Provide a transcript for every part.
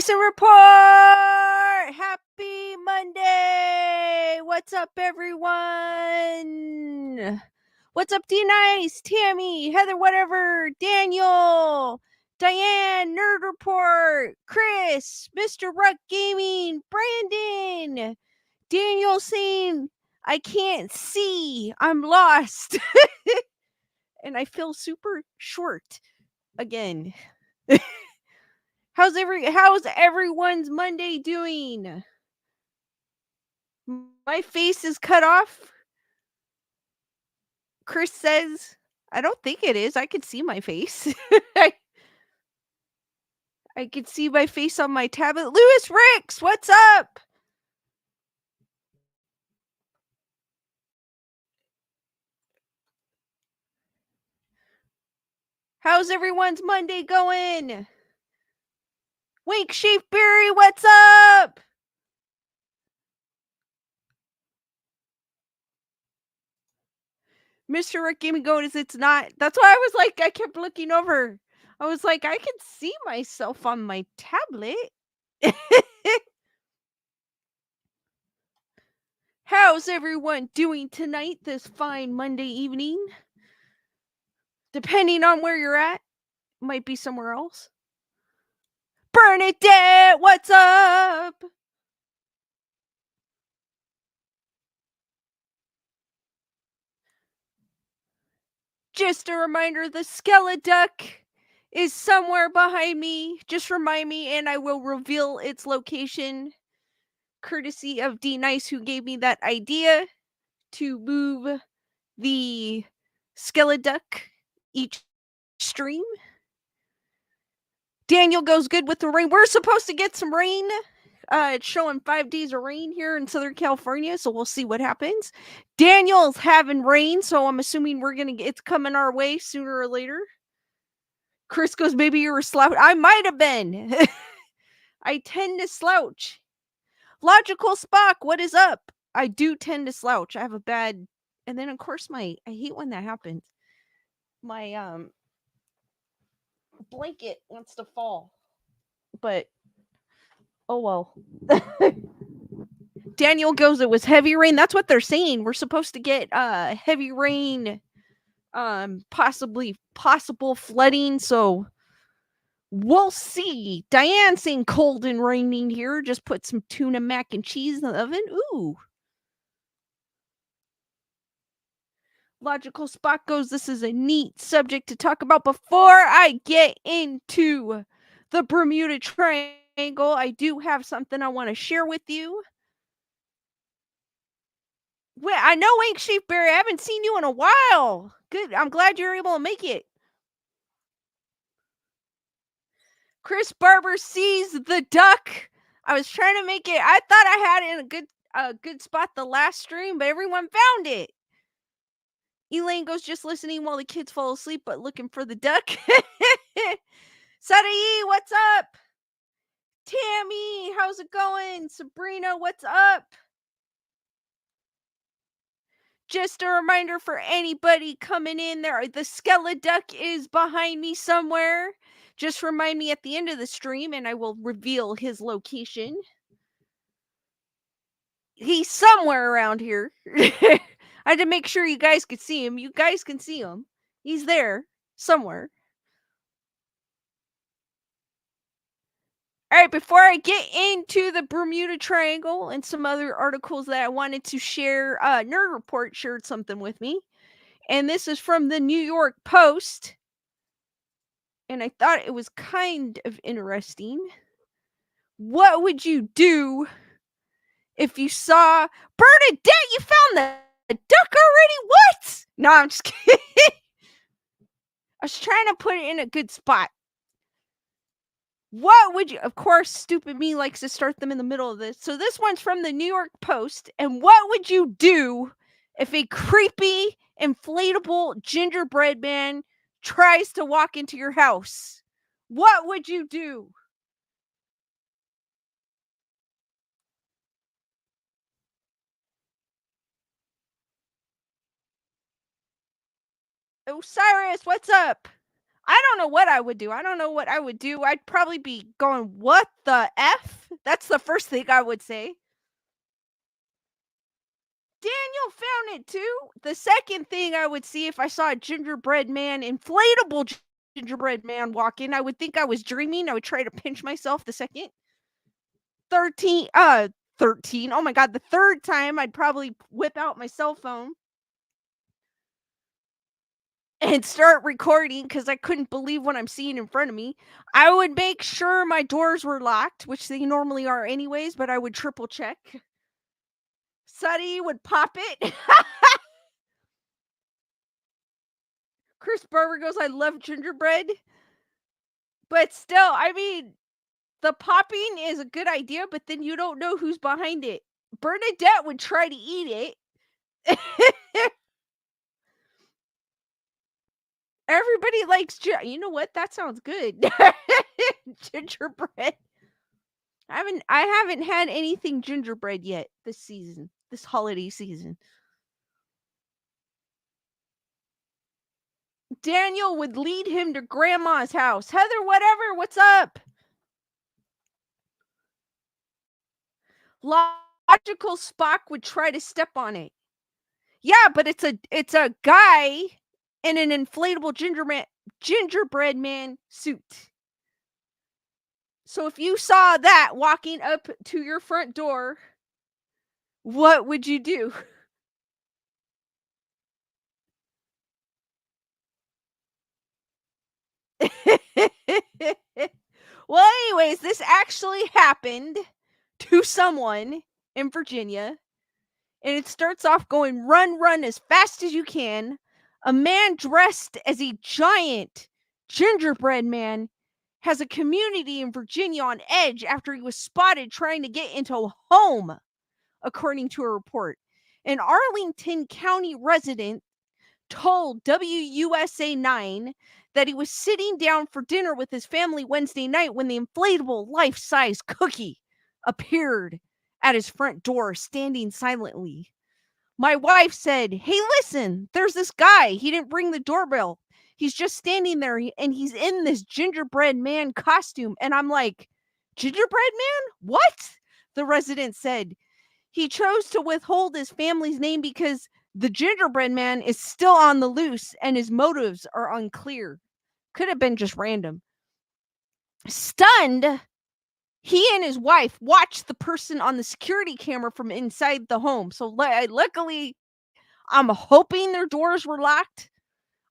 Grayson Report! Happy Monday! What's up, everyone? What's up, D-Nice, Tammy, Heather, whatever, Daniel, Diane, Nerd Report, Chris, Mr. Ruck Gaming, Brandon, Daniel saying, I can't see, I'm lost. And I feel super short again. How's everyone's Monday doing? My face is cut off. Chris says, I don't think it is. I can see my face. I can see my face on my tablet. Lewis Ricks, what's up? How's everyone's Monday going? Wink Sheepberry, what's up? Mr. Rick Gaming Goes, it's not. That's why I was like, I kept looking over. I was like, I can see myself on my tablet. How's everyone doing tonight, this fine Monday evening? Depending on where you're at, might be somewhere else. Bernadette, what's up? Just a reminder, the Skeleduck is somewhere behind me. Just remind me and I will reveal its location. Courtesy of D Nice, who gave me that idea to move the Skeleduck each stream. Daniel goes good with the rain. We're supposed to get some rain. It's showing 5 days of rain here in Southern California, so we'll see what happens. Daniel's having rain, so I'm assuming it's coming our way sooner or later. Chris goes, maybe you were slouching. I might have been. I tend to slouch. Logical Spock, what is up? I do tend to slouch. I have a bad, and then of course I hate when that happens. My blanket wants to fall, but oh well. Daniel goes, it was heavy rain. That's what they're saying. We're supposed to get heavy rain, possible flooding, so we'll see. Diane saying cold and raining here. Just put some tuna mac and cheese in the oven. Ooh. Logical Spock goes, this is a neat subject to talk about. Before I get into the Bermuda Triangle, I do have something I want to share with you. Well, I know Ink Sheepberry. I haven't seen you in a while. Good. I'm glad you're able to make it. Chris Barber sees the duck. I was trying to make it. I thought I had it in a good spot the last stream, but everyone found it. Elaine goes, just listening while the kids fall asleep, but looking for the duck. Sadayi, what's up? Tammy, how's it going? Sabrina, what's up? Just a reminder for anybody coming in there, the Skeleduck is behind me somewhere. Just remind me at the end of the stream and I will reveal his location. He's somewhere around here. I had to make sure you guys could see him. You guys can see him. He's there somewhere. All right, before I get into the Bermuda Triangle and some other articles that I wanted to share, Nerd Report shared something with me. And this is from the New York Post. And I thought it was kind of interesting. What would you do if you saw Bernadette? You found the duck already? What? No, I'm just kidding. I was trying to put it in a good spot. What would you? Of course, stupid me likes to start them in the middle of this. So this one's from the New York Post. And what would you do if a creepy, inflatable gingerbread man tries to walk into your house? What would you do? Osiris, what's up? I don't know what I would do. I don't know what I would do. I'd probably be going, "What the F?" That's the first thing I would say. Daniel found it too. The second thing I would see if I saw a gingerbread man, gingerbread man walk in, I would think I was dreaming. I would try to pinch myself the second. 13, 13. Oh my God. The third time, I'd probably whip out my cell phone and start recording because I couldn't believe what I'm seeing in front of me. I would make sure my doors were locked, which they normally are anyways, but I would triple check. Suddy would pop it. Chris Barber goes, I love gingerbread. But still, I mean, the popping is a good idea, but then you don't know who's behind it. Bernadette would try to eat it. Everybody likes you know what? That sounds good. Gingerbread. I haven't had anything gingerbread yet this season. This holiday season. Daniel would lead him to grandma's house. Heather, whatever, what's up? Logical Spock would try to step on it. Yeah, but it's a guy in an inflatable gingerbread man suit. So if you saw that walking up to your front door, what would you do? Well, anyways, this actually happened to someone in Virginia. And it starts off going, run, run as fast as you can. A man dressed as a giant gingerbread man has a community in Virginia on edge after he was spotted trying to get into a home, according to a report. An Arlington County resident told WUSA 9 that he was sitting down for dinner with his family Wednesday night when the inflatable life-size cookie appeared at his front door, standing silently. My wife said, "Hey, listen, there's this guy. He didn't ring the doorbell. He's just standing there and he's in this gingerbread man costume." And I'm like, "Gingerbread man? What?" The resident said. He chose to withhold his family's name because the gingerbread man is still on the loose and his motives are unclear. Could have been just random. Stunned, he and his wife watched the person on the security camera from inside the home. So luckily, I'm hoping their doors were locked.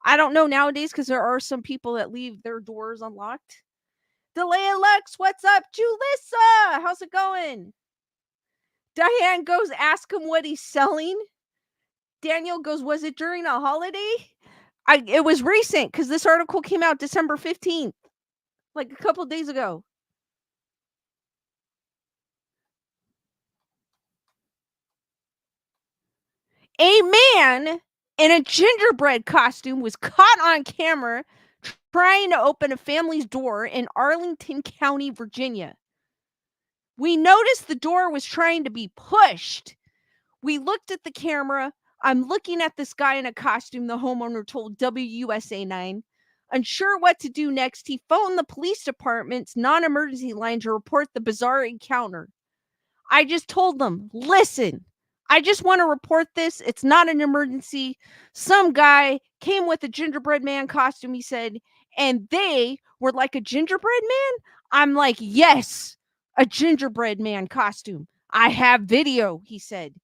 I don't know nowadays because there are some people that leave their doors unlocked. Delia Lux, what's up? Julissa, how's it going? Diane goes, ask him what he's selling. Daniel goes, was it during a holiday? It was recent because this article came out December 15th, like a couple days ago. A man in a gingerbread costume was caught on camera trying to open a family's door in Arlington County, Virginia. We noticed the door was trying to be pushed. We looked at the camera. I'm looking at this guy in a costume, the homeowner told WUSA 9. Unsure what to do next, he phoned the police department's non-emergency line to report the bizarre encounter. I just told them, listen, I just want to report this. It's not an emergency. Some guy came with a gingerbread man costume, he said, and they were like a gingerbread man? I'm like, yes, a gingerbread man costume. I have video, he said.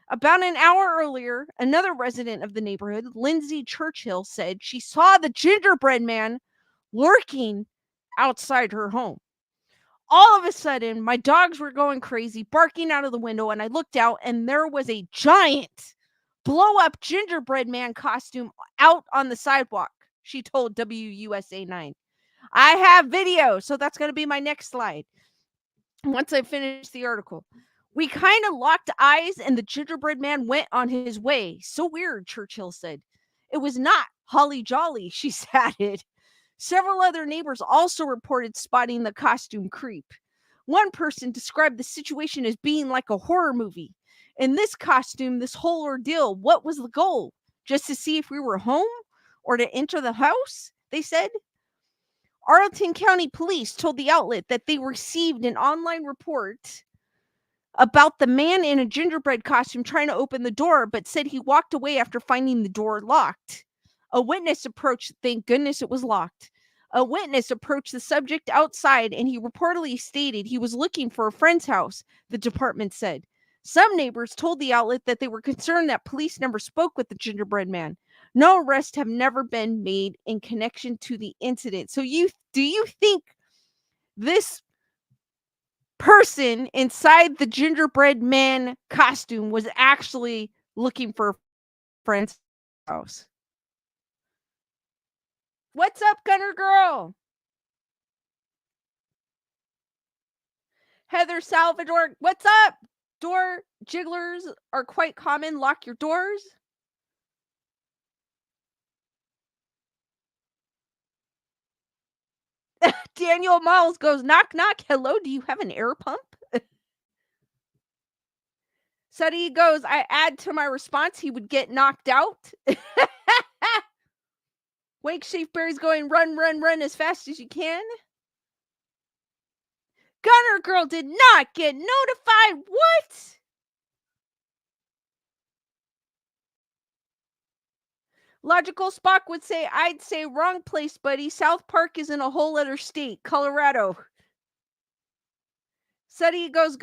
About an hour earlier, another resident of the neighborhood, Lindsay Churchill, said she saw the gingerbread man lurking outside her home. All of a sudden, my dogs were going crazy, barking out of the window, and I looked out, and there was a giant blow-up gingerbread man costume out on the sidewalk, she told WUSA 9. I have video, so that's going to be my next slide once I finish the article. We kind of locked eyes, and the gingerbread man went on his way. So weird, Churchill said. It was not holly jolly, she added. Several other neighbors also reported spotting the costume creep. One person described the situation as being like a horror movie. In this costume, this whole ordeal, what was the goal? Just to see if we were home or to enter the house? They said. Arlington County Police told the outlet that they received an online report about the man in a gingerbread costume trying to open the door, but said he walked away after finding the door locked. A witness approached, thank goodness it was locked. A witness approached the subject outside and he reportedly stated he was looking for a friend's house, the department said. Some neighbors told the outlet that they were concerned that police never spoke with the gingerbread man. No arrests have never been made in connection to the incident. So do you think this person inside the gingerbread man costume was actually looking for a friend's house? What's up, Gunner Girl? Heather Salvador, what's up? Door jigglers are quite common. Lock your doors. Daniel Miles goes, knock, knock. Hello, do you have an air pump? Suddy goes, I add to my response, he would get knocked out. Wake Sheafberry's going, run, run, run as fast as you can. Gunner Girl did not get notified. What? Logical Spock would say, I'd say wrong place, buddy. South Park is in a whole other state, Colorado. Suddy goes,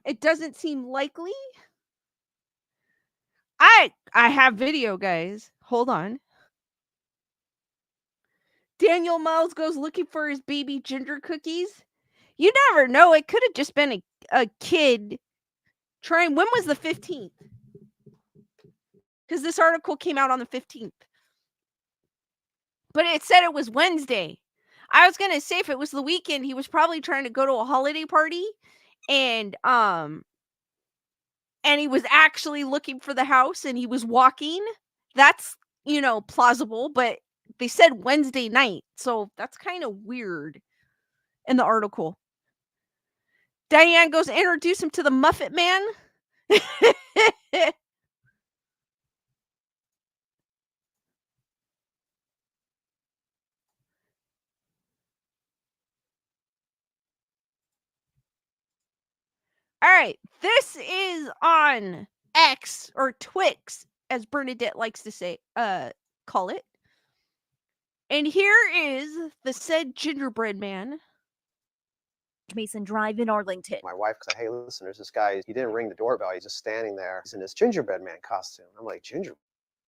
it doesn't seem likely. I have video, guys. Hold on. Daniel Miles goes looking for his baby ginger cookies. You never know. It could have just been a kid trying. When was the 15th? Because this article came out on the 15th. But it said it was Wednesday. I was going to say if it was the weekend, he was probably trying to go to a holiday party and he was actually looking for the house and he was walking. That's, plausible, but they said Wednesday night. So that's kind of weird in the article. Diane goes, introduce him to the Muffet Man. All right, this is on X or Twix, as Bernadette likes to say, call it. And here is the said gingerbread man. Mason Drive in Arlington. My wife said, hey, listen, there's this guy, he didn't ring the doorbell, he's just standing there. He's in this gingerbread man costume. I'm like, gingerbread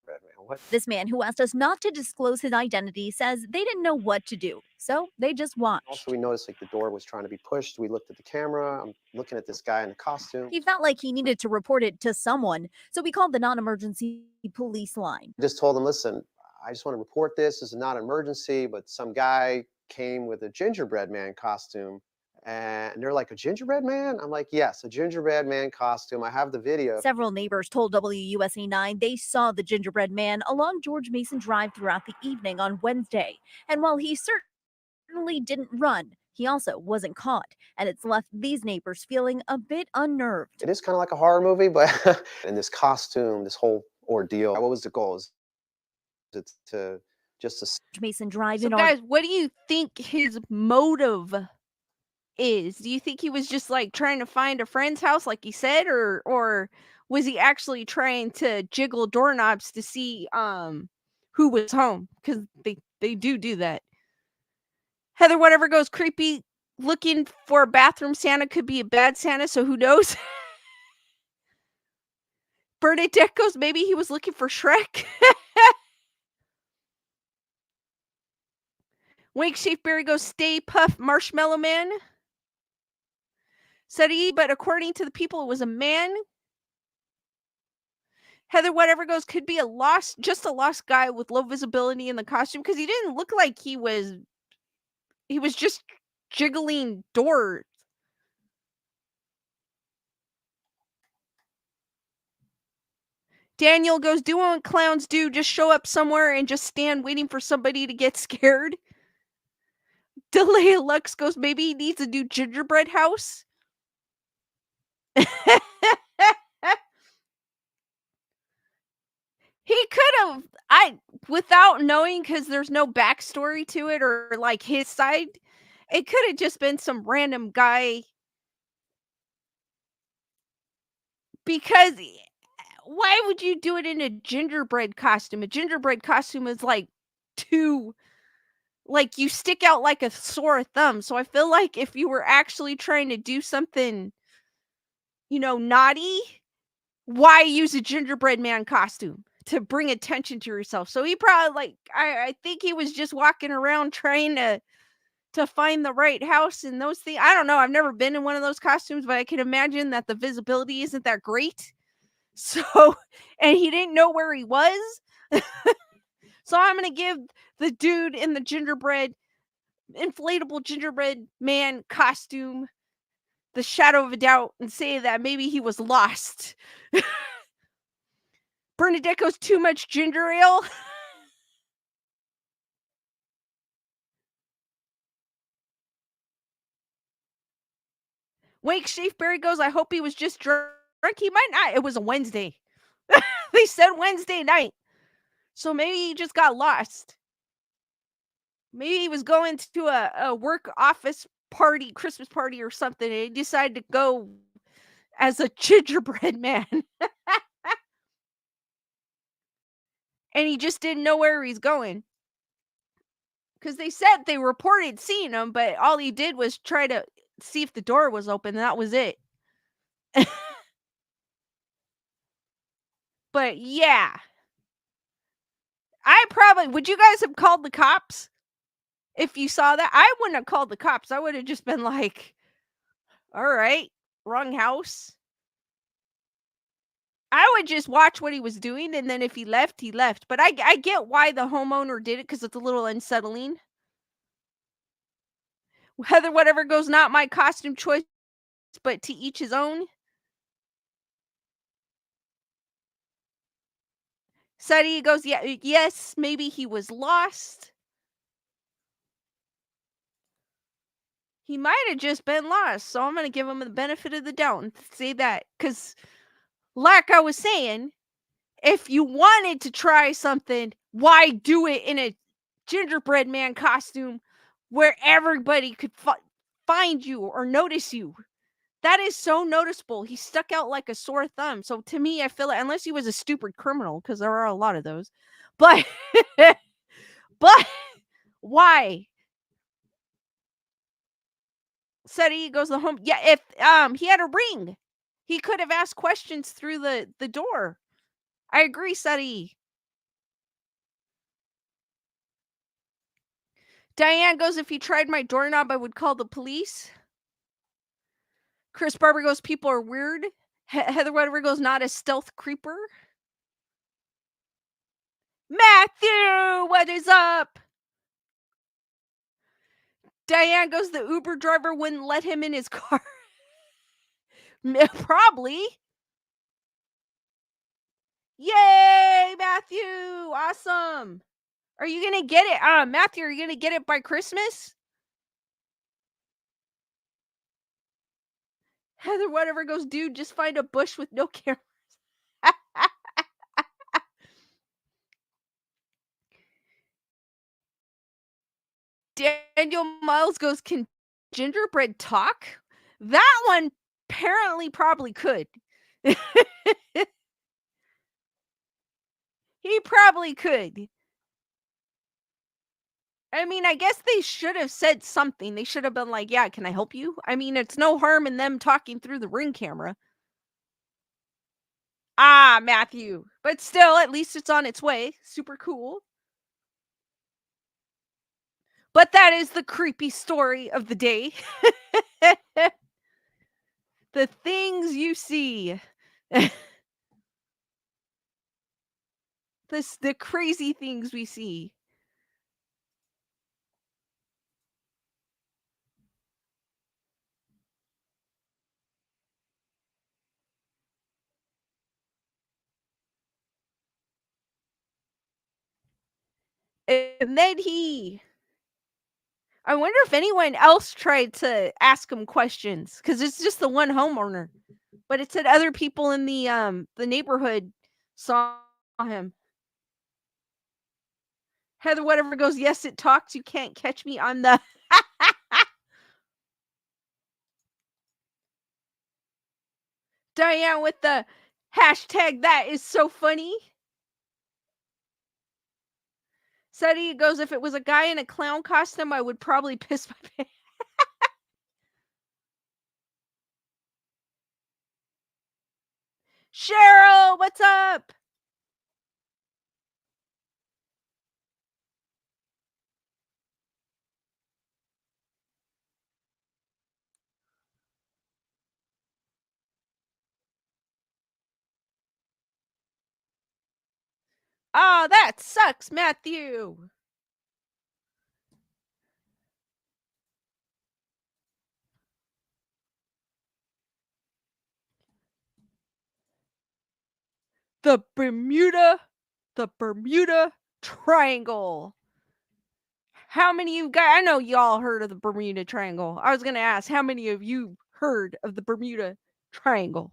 man, what? This man, who asked us not to disclose his identity, says they didn't know what to do, so they just watched. Also, we noticed like the door was trying to be pushed. We looked at the camera. I'm looking at this guy in the costume. He felt like he needed to report it to someone, so we called the non-emergency police line. I just told him, listen, I just want to report this. This is not an emergency, but some guy came with a gingerbread man costume. And they're like, a gingerbread man? I'm like, yes, a gingerbread man costume. I have the video. Several neighbors told WUSA 9 they saw the gingerbread man along George Mason Drive throughout the evening on Wednesday. And while he certainly didn't run, he also wasn't caught. And it's left these neighbors feeling a bit unnerved. It is kind of like a horror movie, but in this costume, this whole ordeal, what was the goal? Is it to just to Mason Drive so in guys, what do you think his motive is? Do you think he was just like trying to find a friend's house like he said, or was he actually trying to jiggle doorknobs to see who was home? Because they do that. Heather whatever goes, creepy looking for a bathroom Santa could be a bad Santa, so who knows? Bernadette goes, maybe he was looking for Shrek. Wake Sheafberry goes, stay puff Marshmallow Man. Study, but according to the people, it was a man. Heather whatever goes, could be a lost guy with low visibility in the costume, because he didn't look like he was just jiggling doors. Daniel goes, do what clowns do, just show up somewhere and just stand waiting for somebody to get scared. Delay Lux goes, maybe he needs a new gingerbread house. He could have. without knowing, because there's no backstory to it or like his side, it could have just been some random guy. Because why would you do it in a gingerbread costume? A gingerbread costume is like too, like, you stick out like a sore thumb. So I feel like if you were actually trying to do something, naughty, why use a gingerbread man costume to bring attention to yourself? So he probably, like, I think he was just walking around trying to find the right house and those things. I don't know. I've never been in one of those costumes, but I can imagine that the visibility isn't that great. So, and he didn't know where he was. So I'm going to give the dude in the inflatable gingerbread man costume the shadow of a doubt and say that maybe he was lost. Bernadette goes, too much ginger ale. Wake Shapeberry goes, I hope he was just drunk. He might not. It was a Wednesday. They said Wednesday night. So maybe he just got lost. Maybe he was going to a work office party, Christmas party or something, and he decided to go as a gingerbread man. And he just didn't know where he's going. Because they said they reported seeing him, but all he did was try to see if the door was open, and that was it. But yeah. Would you guys have called the cops if you saw that? I wouldn't have called the cops. I would have just been like, all right, wrong house. I would just watch what he was doing, and then if he left, he left. But I get why the homeowner did it, because it's a little unsettling. Heather whatever goes, not my costume choice, but to each his own. Sadie goes, yeah, yes, maybe he was lost. He might have just been lost, so I'm going to give him the benefit of the doubt and say that. Because, like I was saying, if you wanted to try something, why do it in a gingerbread man costume where everybody could find you or notice you? That is so noticeable. He stuck out like a sore thumb. So to me, I feel like, unless he was a stupid criminal, because there are a lot of those, but but why? Sadie goes the home. Yeah, if he had a ring, he could have asked questions through the door. I agree, Sadie. Diane goes, if he tried my doorknob, I would call the police. Chris Barber goes, people are weird. Heather whatever goes, not a stealth creeper. Matthew, what is up? Diane goes, the Uber driver wouldn't let him in his car. Probably. Yay, Matthew. Awesome. Are you going to get it? Matthew, are you going to get it by Christmas? Heather whatever goes, dude, just find a bush with no cameras. Daniel Miles goes, can gingerbread talk? That one apparently probably could. He probably could. I mean, I guess they should have said something. They should have been like, yeah, can I help you? I mean, it's no harm in them talking through the Ring camera. Ah, Matthew. But still, at least it's on its way. Super cool. But that is the creepy story of the day. The things you see. The crazy things we see. And then I wonder if anyone else tried to ask him questions, because it's just the one homeowner. But it said other people in the neighborhood saw him. Heather whatever goes, yes, it talks. You can't catch me on the. Diane with the hashtag that is so funny. Sadie goes, if it was a guy in a clown costume, I would probably piss my pants. Cheryl, what's up? Oh, that sucks, Matthew. The Bermuda Triangle. How many of you guys, I know y'all heard of the Bermuda Triangle. I was going to ask, how many of you heard of the Bermuda Triangle?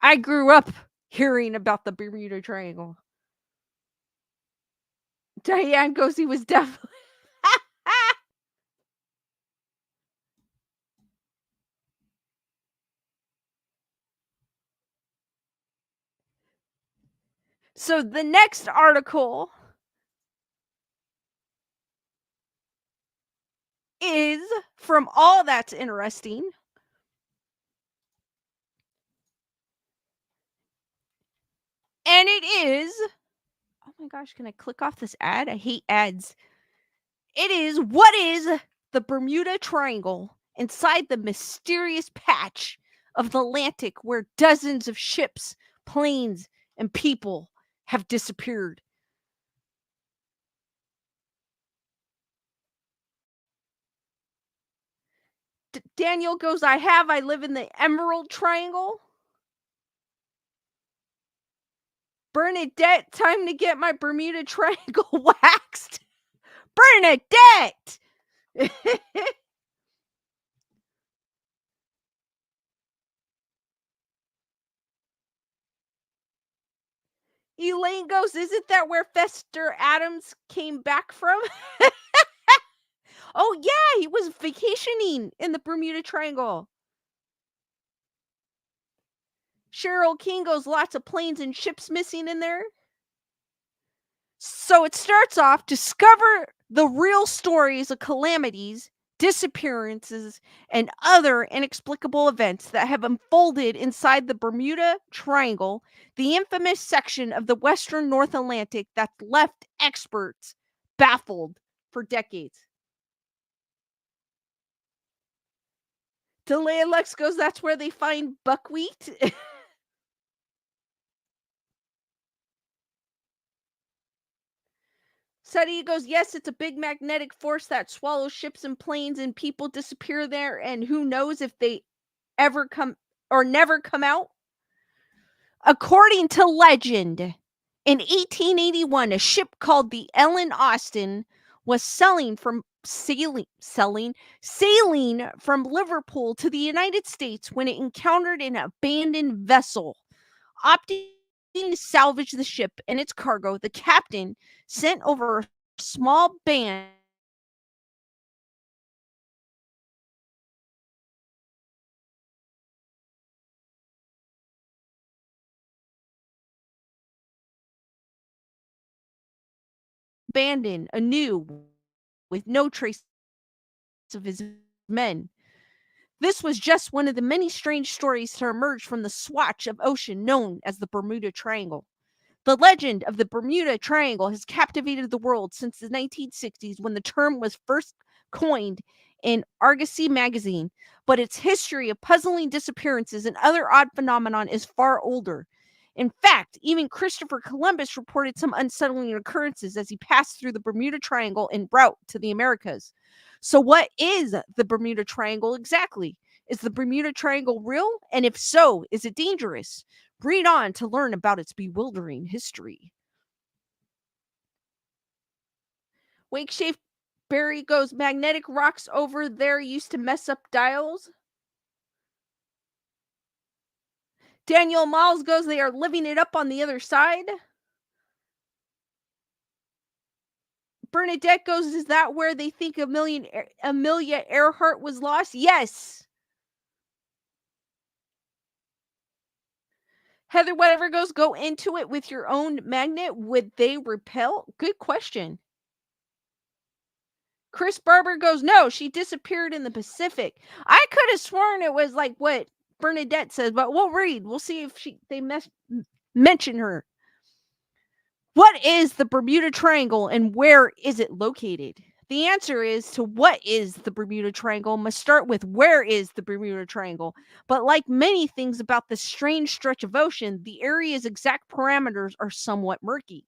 I grew up hearing about the Bermuda Triangle. Diane goes, he was definitely. So the next article is from All That's Interesting. And it is, oh my gosh, can I click off this ad? I hate ads. It is, what is the Bermuda Triangle inside the mysterious patch of the Atlantic where dozens of ships, planes, and people have disappeared? Daniel goes, I live in the Emerald Triangle. Bernadette, time to get my Bermuda Triangle waxed. Bernadette! Elaine goes, isn't that where Fester Adams came back from? Oh, yeah, he was vacationing in the Bermuda Triangle. Cheryl King goes, lots of planes and ships missing in there. So it starts off, discover the real stories of calamities, disappearances, and other inexplicable events that have unfolded inside the Bermuda Triangle, the infamous section of the western North Atlantic that left experts baffled for decades. Delay Lux goes, that's where they find buckwheat. Sadi goes, yes, it's a big magnetic force that swallows ships and planes and people disappear there, and who knows if they ever come or never come out. According to legend, in 1881, a ship called the Ellen Austin was sailing from Liverpool to the United States when it encountered an abandoned vessel. Opting to salvage the ship and its cargo, the captain sent over a small band abandoned anew with no trace of his men. This was just one of the many strange stories to emerge from the swatch of ocean known as the Bermuda Triangle. The legend of the Bermuda Triangle has captivated the world since the 1960s when the term was first coined in Argosy magazine, but its history of puzzling disappearances and other odd phenomenon is far older. In fact, even Christopher Columbus reported some unsettling occurrences as he passed through the Bermuda Triangle en route to the Americas. So what is the Bermuda Triangle exactly? Is the Bermuda Triangle real? And if so, is it dangerous? Read on to learn about its bewildering history. Wakeshape Barry goes, magnetic rocks over there used to mess up dials. Daniel Miles goes, they are living it up on the other side. Bernadette goes, is that where they think Amelia Earhart was lost? Yes. Heather Whatever goes, go into it with your own magnet. Would they repel? Good question. Chris Barber goes, no, she disappeared in the Pacific. I could have sworn it was like what Bernadette says, but we'll read. We'll see if they mention her. What is the Bermuda Triangle and where is it located? The answer is to what is the Bermuda Triangle must start with where is the Bermuda Triangle. But like many things about this strange stretch of ocean, the area's exact parameters are somewhat murky.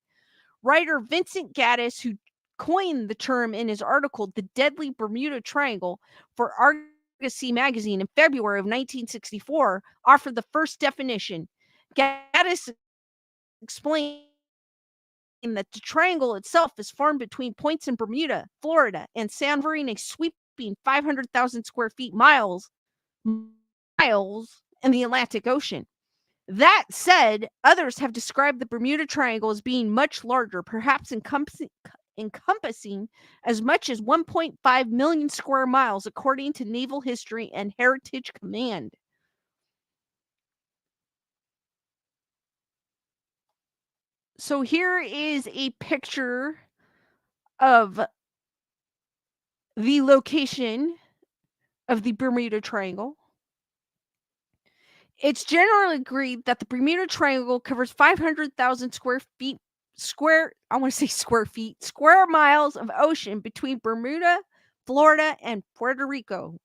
Writer Vincent Gaddis, who coined the term in his article, The Deadly Bermuda Triangle, for Argosy magazine in February of 1964, offered the first definition. Gaddis explained that the triangle itself is formed between points in Bermuda, Florida, and San covering a sweeping 500,000 square feet miles in the Atlantic Ocean. That said, others have described the Bermuda Triangle as being much larger, perhaps encompassing as much as 1.5 million square miles, according to Naval History and Heritage Command. So here is a picture of the location of the Bermuda Triangle. It's generally agreed that the Bermuda Triangle covers 500,000 square miles of ocean between Bermuda, Florida, and Puerto Rico.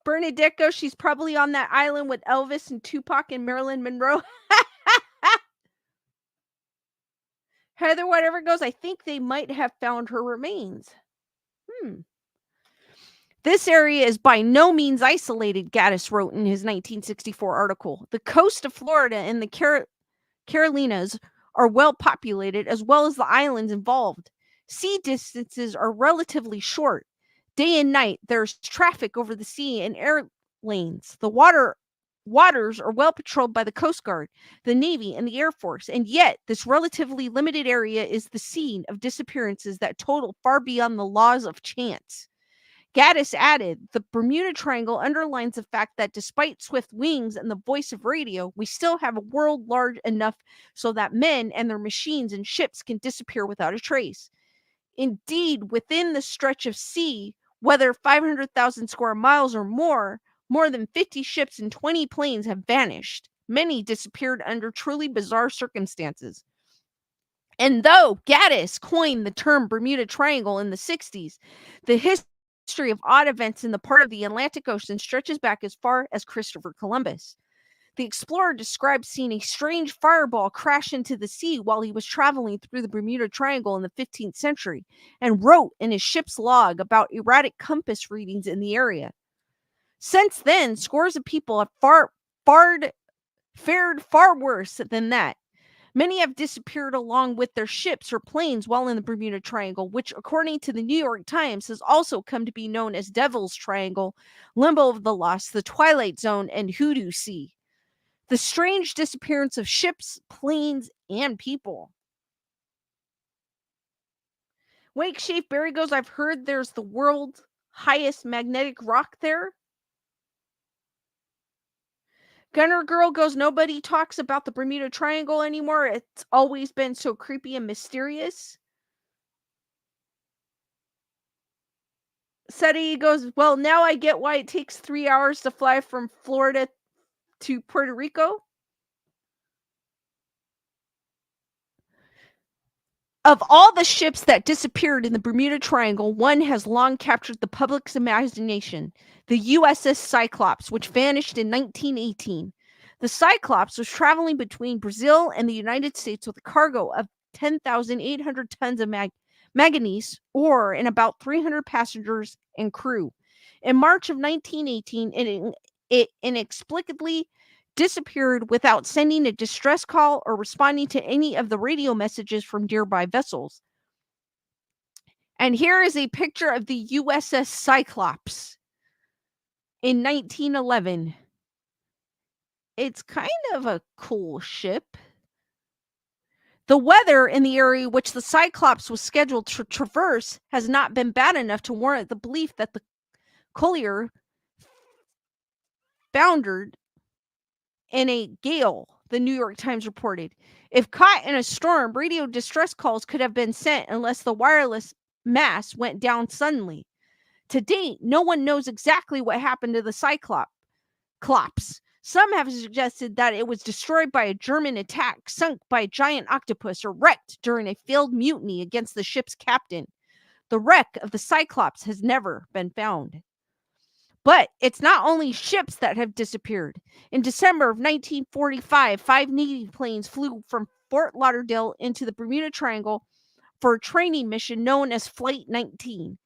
Bernadette goes, she's probably on that island with Elvis and Tupac and Marilyn Monroe. Heather Whatever goes, I think they might have found her remains. This area is by no means isolated, Gaddis wrote in his 1964 article. The coast of Florida and the Carolinas are well populated, as well as the islands involved. Sea distances are relatively short. Day and night, there's traffic over the sea and air lanes. The waters are well patrolled by the Coast Guard, the Navy, and the Air Force, and yet this relatively limited area is the scene of disappearances that total far beyond the laws of chance. Gaddis added, the Bermuda Triangle underlines the fact that despite swift wings and the voice of radio, we still have a world large enough so that men and their machines and ships can disappear without a trace. Indeed, within the stretch of sea, whether 500,000 square miles or more than 50 ships and 20 planes have vanished. Many disappeared under truly bizarre circumstances. And though Gaddis coined the term Bermuda Triangle in the 60s, the history of odd events in the part of the Atlantic Ocean stretches back as far as Christopher Columbus. The explorer described seeing a strange fireball crash into the sea while he was traveling through the Bermuda Triangle in the 15th century, and wrote in his ship's log about erratic compass readings in the area. Since then, scores of people have fared far worse than that. Many have disappeared along with their ships or planes while in the Bermuda Triangle, which, according to the New York Times, has also come to be known as Devil's Triangle, Limbo of the Lost, the Twilight Zone, and Hoodoo Sea. The strange disappearance of ships, planes, and people. Wake Shape Barry goes, I've heard there's the world's highest magnetic rock there. Gunner Girl goes, nobody talks about the Bermuda Triangle anymore. It's always been so creepy and mysterious. Seti goes, well, now I get why it takes 3 hours to fly from Florida to Puerto Rico. Of all the ships that disappeared in the Bermuda Triangle, one has long captured the public's imagination, the USS Cyclops, which vanished in 1918. The Cyclops was traveling between Brazil and the United States with a cargo of 10,800 tons of manganese ore and about 300 passengers and crew. In March of 1918, it inexplicably disappeared without sending a distress call or responding to any of the radio messages from nearby vessels. And here is a picture of the USS Cyclops. in 1911. It's kind of a cool ship. The weather in the area which the Cyclops was scheduled to traverse has not been bad enough to warrant the belief that the collier foundered in a gale, the New York Times reported. If caught in a storm, radio distress calls could have been sent unless the wireless mast went down suddenly. To date, no one knows exactly what happened to the Cyclops. Some have suggested that it was destroyed by a German attack, sunk by a giant octopus, or wrecked during a failed mutiny against the ship's captain. The wreck of the Cyclops has never been found. But it's not only ships that have disappeared. In December of 1945, 5 Navy planes flew from Fort Lauderdale into the Bermuda Triangle for a training mission known as Flight 19.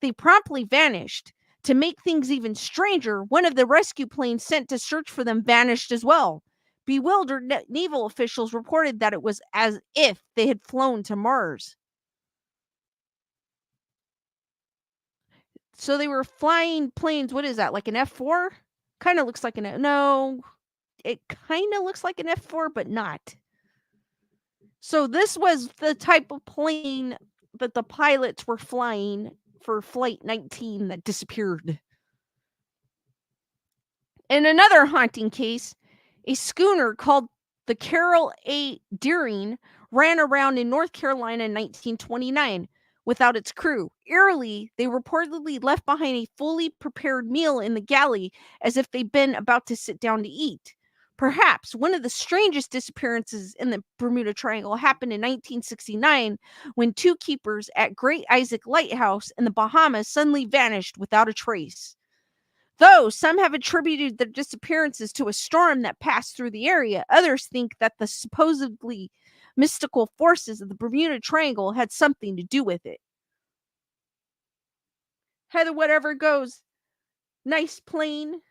They promptly vanished. To make things even stranger, one of the rescue planes sent to search for them vanished as well. Bewildered naval officials reported that it was as if they had flown to Mars. So they were flying planes. What is that? Like an F4? Kind of looks like no, it kind of looks like an F4, but not. So this was the type of plane that the pilots were flying for Flight 19 that disappeared. In another haunting case, a schooner called the Carroll A. Deering ran around in North Carolina in 1929 without its crew. Eerily, they reportedly left behind a fully prepared meal in the galley as if they'd been about to sit down to eat. Perhaps one of the strangest disappearances in the Bermuda Triangle happened in 1969 when 2 keepers at Great Isaac Lighthouse in the Bahamas suddenly vanished without a trace. Though some have attributed their disappearances to a storm that passed through the area, others think that the supposedly mystical forces of the Bermuda Triangle had something to do with it. Heather, whatever goes. Nice plane.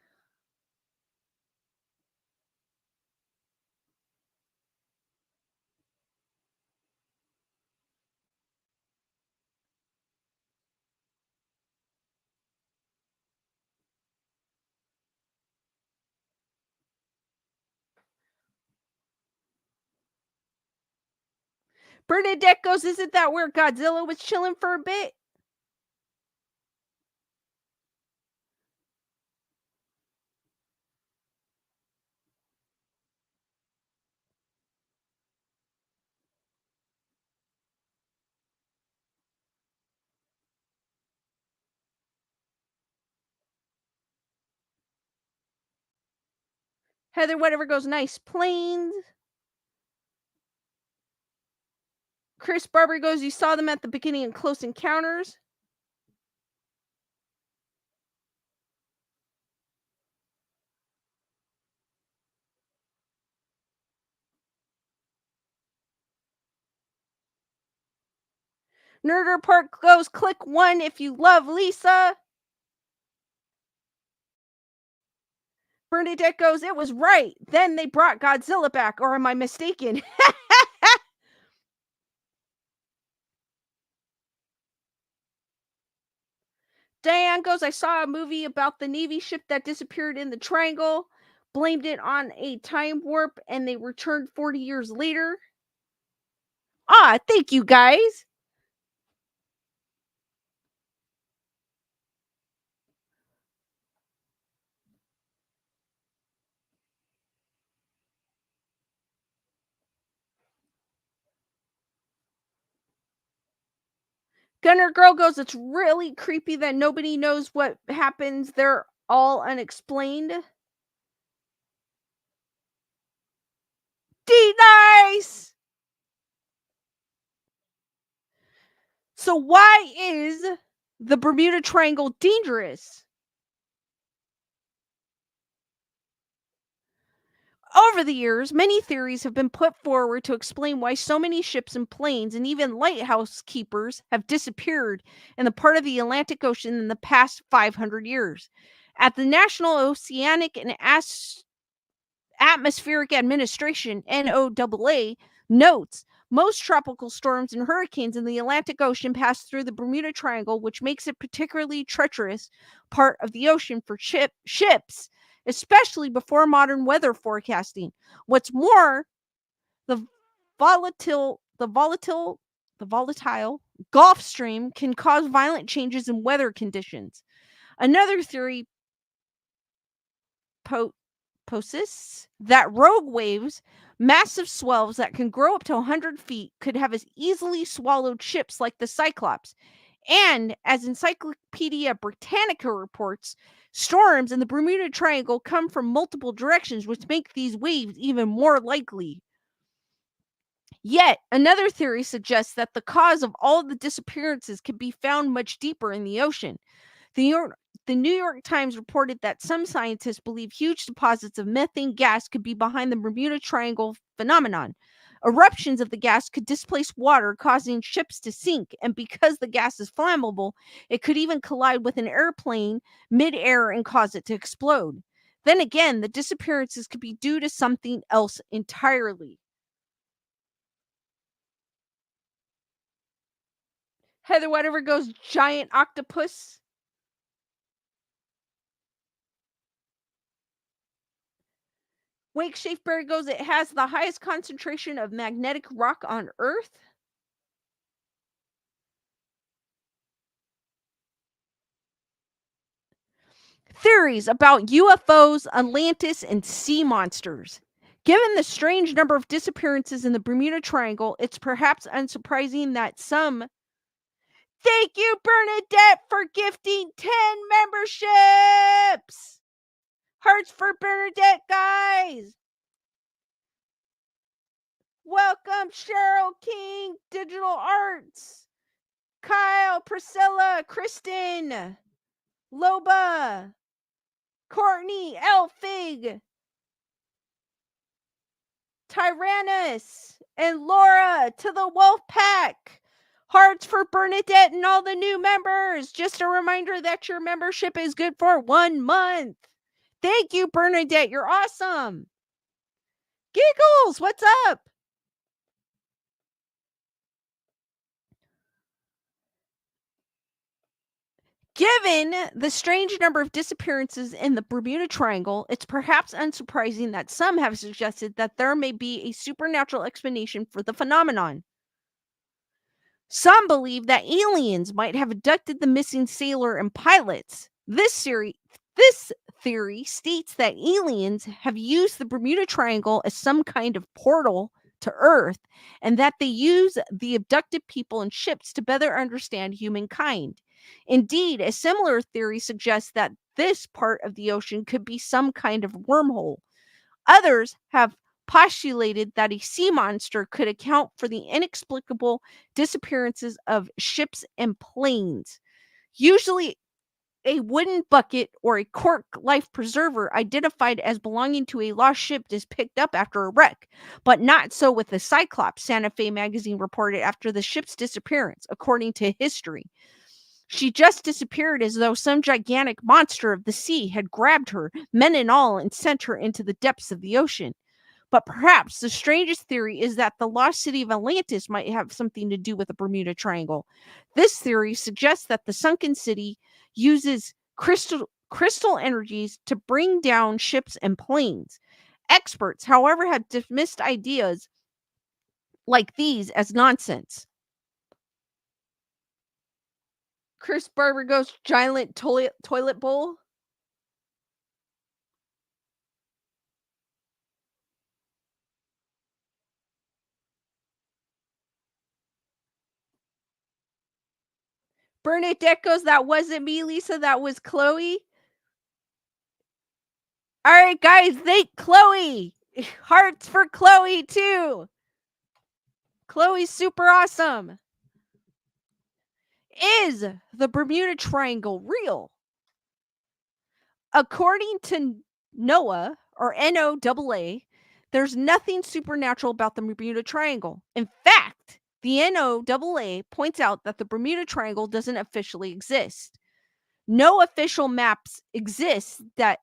Bernadette goes, isn't that where Godzilla was chilling for a bit? Heather, whatever goes, nice planes. Chris Barber goes, you saw them at the beginning in Close Encounters. Nerd Report goes, click 1 if you love Lisa. Bernadette goes, it was right. Then they brought Godzilla back, or am I mistaken? Diane goes, I saw a movie about the Navy ship that disappeared in the Triangle, blamed it on a time warp, and they returned 40 years later. Ah, thank you guys. Gunner Girl goes, it's really creepy that nobody knows what happens. They're all unexplained. Nice! So why is the Bermuda Triangle dangerous? Over the years, many theories have been put forward to explain why so many ships and planes and even lighthouse keepers have disappeared in the part of the Atlantic Ocean in the past 500 years. At the National Oceanic and Atmospheric Administration, NOAA, notes Most tropical storms and hurricanes in the Atlantic Ocean pass through the Bermuda Triangle, which makes it particularly treacherous part of the ocean for ships, especially before modern weather forecasting. What's more, the volatile the volatile the volatile Gulf Stream can cause violent changes in weather conditions. Another theory poses that rogue waves, massive swells that can grow up to 100 feet, could have as easily swallowed ships like the Cyclops. And as Encyclopedia Britannica reports, storms in the Bermuda Triangle come from multiple directions, which make these waves even more likely. Yet, another theory suggests that the cause of all the disappearances can be found much deeper in the ocean. The New York Times reported that some scientists believe huge deposits of methane gas could be behind the Bermuda Triangle phenomenon. Eruptions of the gas could displace water, causing ships to sink, and because the gas is flammable, it could even collide with an airplane mid-air and cause it to explode. Then again, the disappearances could be due to something else entirely. Heather, whatever goes giant octopus. Wake Shapeberry goes, it has the highest concentration of magnetic rock on Earth. Theories about UFOs, Atlantis, and sea monsters. Given the strange number of disappearances in the Bermuda Triangle, it's perhaps unsurprising that some. Thank you, Bernadette, for gifting 10 memberships! Hearts for Bernadette, guys! Welcome, Cheryl King, Digital Arts, Kyle, Priscilla, Kristen, Loba, Courtney, Elfig, Tyrannus, and Laura to the Wolf Pack. Hearts for Bernadette and all the new members. Just a reminder that your membership is good for 1 month. Thank you, Bernadette. You're awesome. Giggles, what's up? Given the strange number of disappearances in the Bermuda Triangle, it's perhaps unsurprising that some have suggested that there may be a supernatural explanation for the phenomenon. Some believe that aliens might have abducted the missing sailor and pilots. This theory states that aliens have used the Bermuda Triangle as some kind of portal to Earth, and that they use the abducted people and ships to better understand humankind. Indeed, a similar theory suggests that this part of the ocean could be some kind of wormhole. Others have postulated that a sea monster could account for the inexplicable disappearances of ships and planes. Usually, a wooden bucket or a cork life preserver identified as belonging to a lost ship is picked up after a wreck, but not so with the Cyclops, Santa Fe magazine reported after the ship's disappearance, according to history. She just disappeared as though some gigantic monster of the sea had grabbed her, men and all, and sent her into the depths of the ocean. But perhaps the strangest theory is that the lost city of Atlantis might have something to do with the Bermuda Triangle. This theory suggests that the sunken city uses crystal energies to bring down ships and planes. Experts, however, have dismissed ideas like these as nonsense. Chris Barber goes giant toilet bowl. Bernadette goes, that wasn't me, Lisa. That was Chloe. All right, guys, thank Chloe. Hearts for Chloe, too. Chloe's super awesome. Is the Bermuda Triangle real? According to NOAA, or NOAA, there's nothing supernatural about the Bermuda Triangle. In fact, the NOAA points out that the Bermuda Triangle doesn't officially exist. No official maps exist that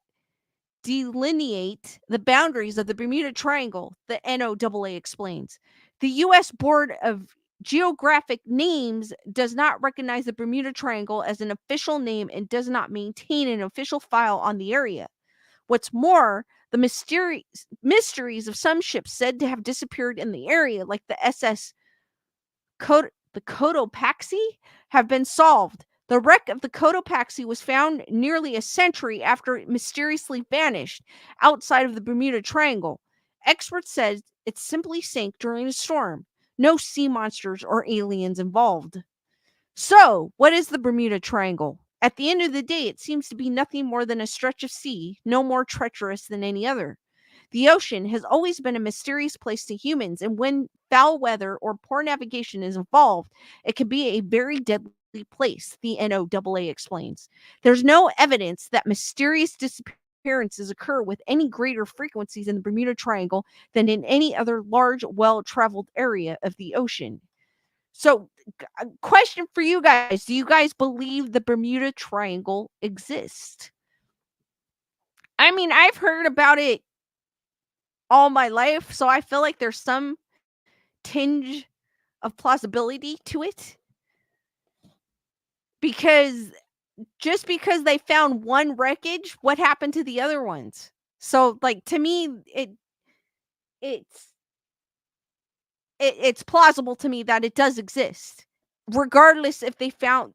delineate the boundaries of the Bermuda Triangle, the NOAA explains. The U.S. Board of Geographic Names does not recognize the Bermuda Triangle as an official name and does not maintain an official file on the area. What's more, the mysteries of some ships said to have disappeared in the area, like the SS the Cotopaxi, have been solved. The wreck of the Cotopaxi was found nearly a century after it mysteriously vanished outside of the Bermuda Triangle. Experts said it simply sank during a storm. No sea monsters or aliens involved. So, what is the Bermuda Triangle? At the end of the day, it seems to be nothing more than a stretch of sea, no more treacherous than any other. The ocean has always been a mysterious place to humans, and when foul weather or poor navigation is involved, it can be a very deadly place, the NOAA explains. There's no evidence that mysterious disappearances occur with any greater frequencies in the Bermuda Triangle than in any other large, well-traveled area of the ocean. So, question for you guys. Do you guys believe the Bermuda Triangle exists? I mean, I've heard about it all my life, so I feel like there's some tinge of plausibility to it. Because just because they found one wreckage, what happened to the other ones? So, like, to me, it's plausible to me that it does exist, regardless if they found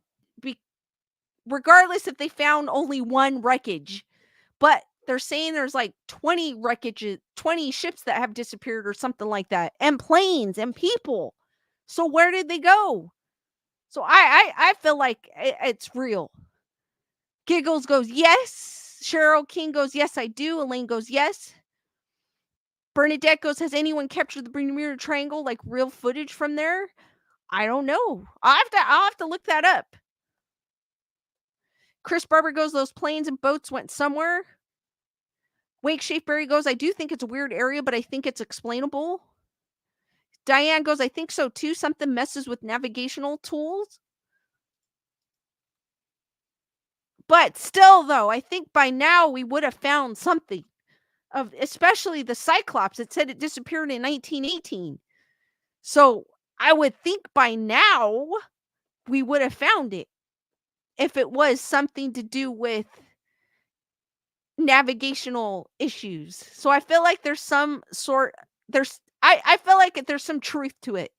regardless if they found only one wreckage. But they're saying there's like 20 wreckages, 20 ships that have disappeared or something like that, and planes and people. So where did they go? So I feel like it's real. Giggles goes, yes. Cheryl King goes, yes, I do. Elaine goes, yes. Bernadette goes, has anyone captured the Bermuda Triangle, like real footage from there? I don't know. I'll have to look that up. Chris Barber goes, those planes and boats went somewhere. Wake Shapeberry goes, I do think it's a weird area, but I think it's explainable. Diane goes, I think so too. Something messes with navigational tools. But still, though, I think by now we would have found something. Especially the Cyclops. It said it disappeared in 1918. So I would think by now we would have found it. If it was something to do with navigational issues. So I feel like there's some sort I feel like there's some truth to it.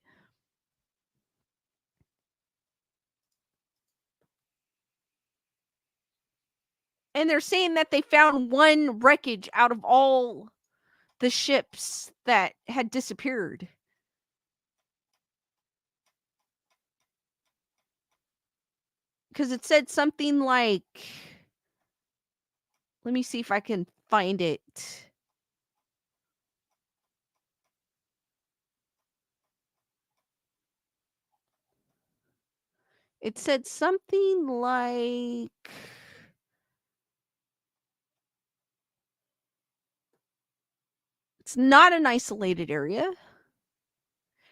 And they're saying that they found one wreckage out of all the ships that had disappeared. Because it said something like, let me see if I can find it. It said something like, it's not an isolated area.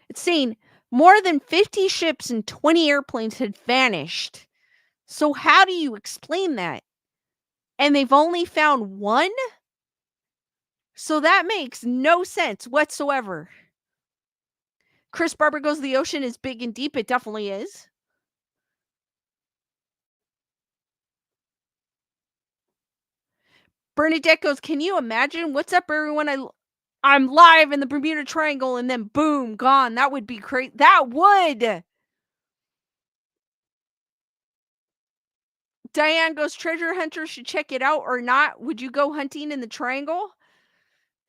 It's saying more than 50 ships and 20 airplanes had vanished. So how do you explain that? And they've only found one? So that makes no sense whatsoever. Chris Barber goes, the ocean is big and deep. It definitely is. Bernadette goes, can you imagine? What's up, everyone? I'm live in the Bermuda Triangle and then boom, gone. That would be crazy. That would. Diane goes, treasure hunters should check it out or not. Would you go hunting in the Triangle?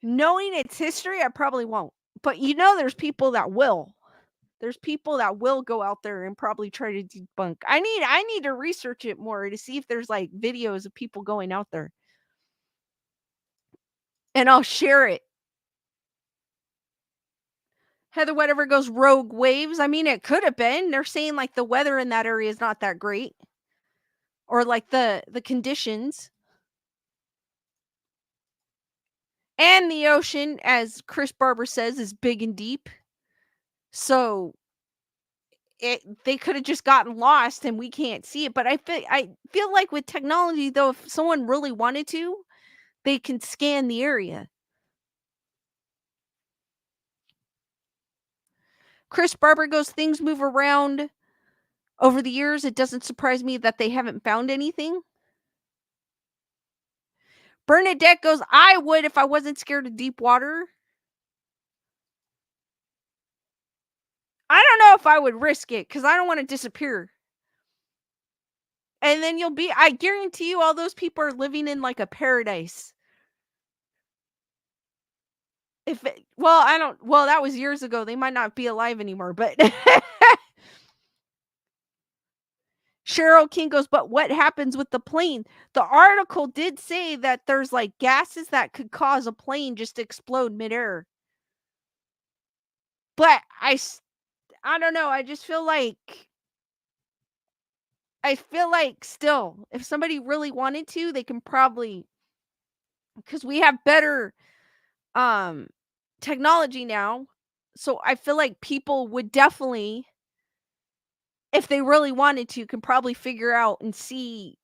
Knowing its history, I probably won't. But there's people that will. There's people that will go out there and probably try to debunk. I need to research it more to see if there's like videos of people going out there. And I'll share it. Heather Whatever goes, rogue waves. I mean, it could have been. They're saying like the weather in that area is not that great. Or like the conditions. And the ocean, as Chris Barber says, is big and deep. So they could have just gotten lost and we can't see it. But I feel like with technology, though, if someone really wanted to, they can scan the area. Chris Barber goes, things move around over the years. It doesn't surprise me that they haven't found anything. Bernadette goes, I would if I wasn't scared of deep water. I don't know if I would risk it because I don't want to disappear. And then I guarantee you all those people are living in like a paradise. That was years ago. They might not be alive anymore, but Cheryl King goes, but what happens with the plane? The article did say that there's like gases that could cause a plane just to explode midair. But I don't know. I just feel like still, if somebody really wanted to, they can probably, because we have better technology now. So I feel like people would definitely, if they really wanted to, can probably figure out and see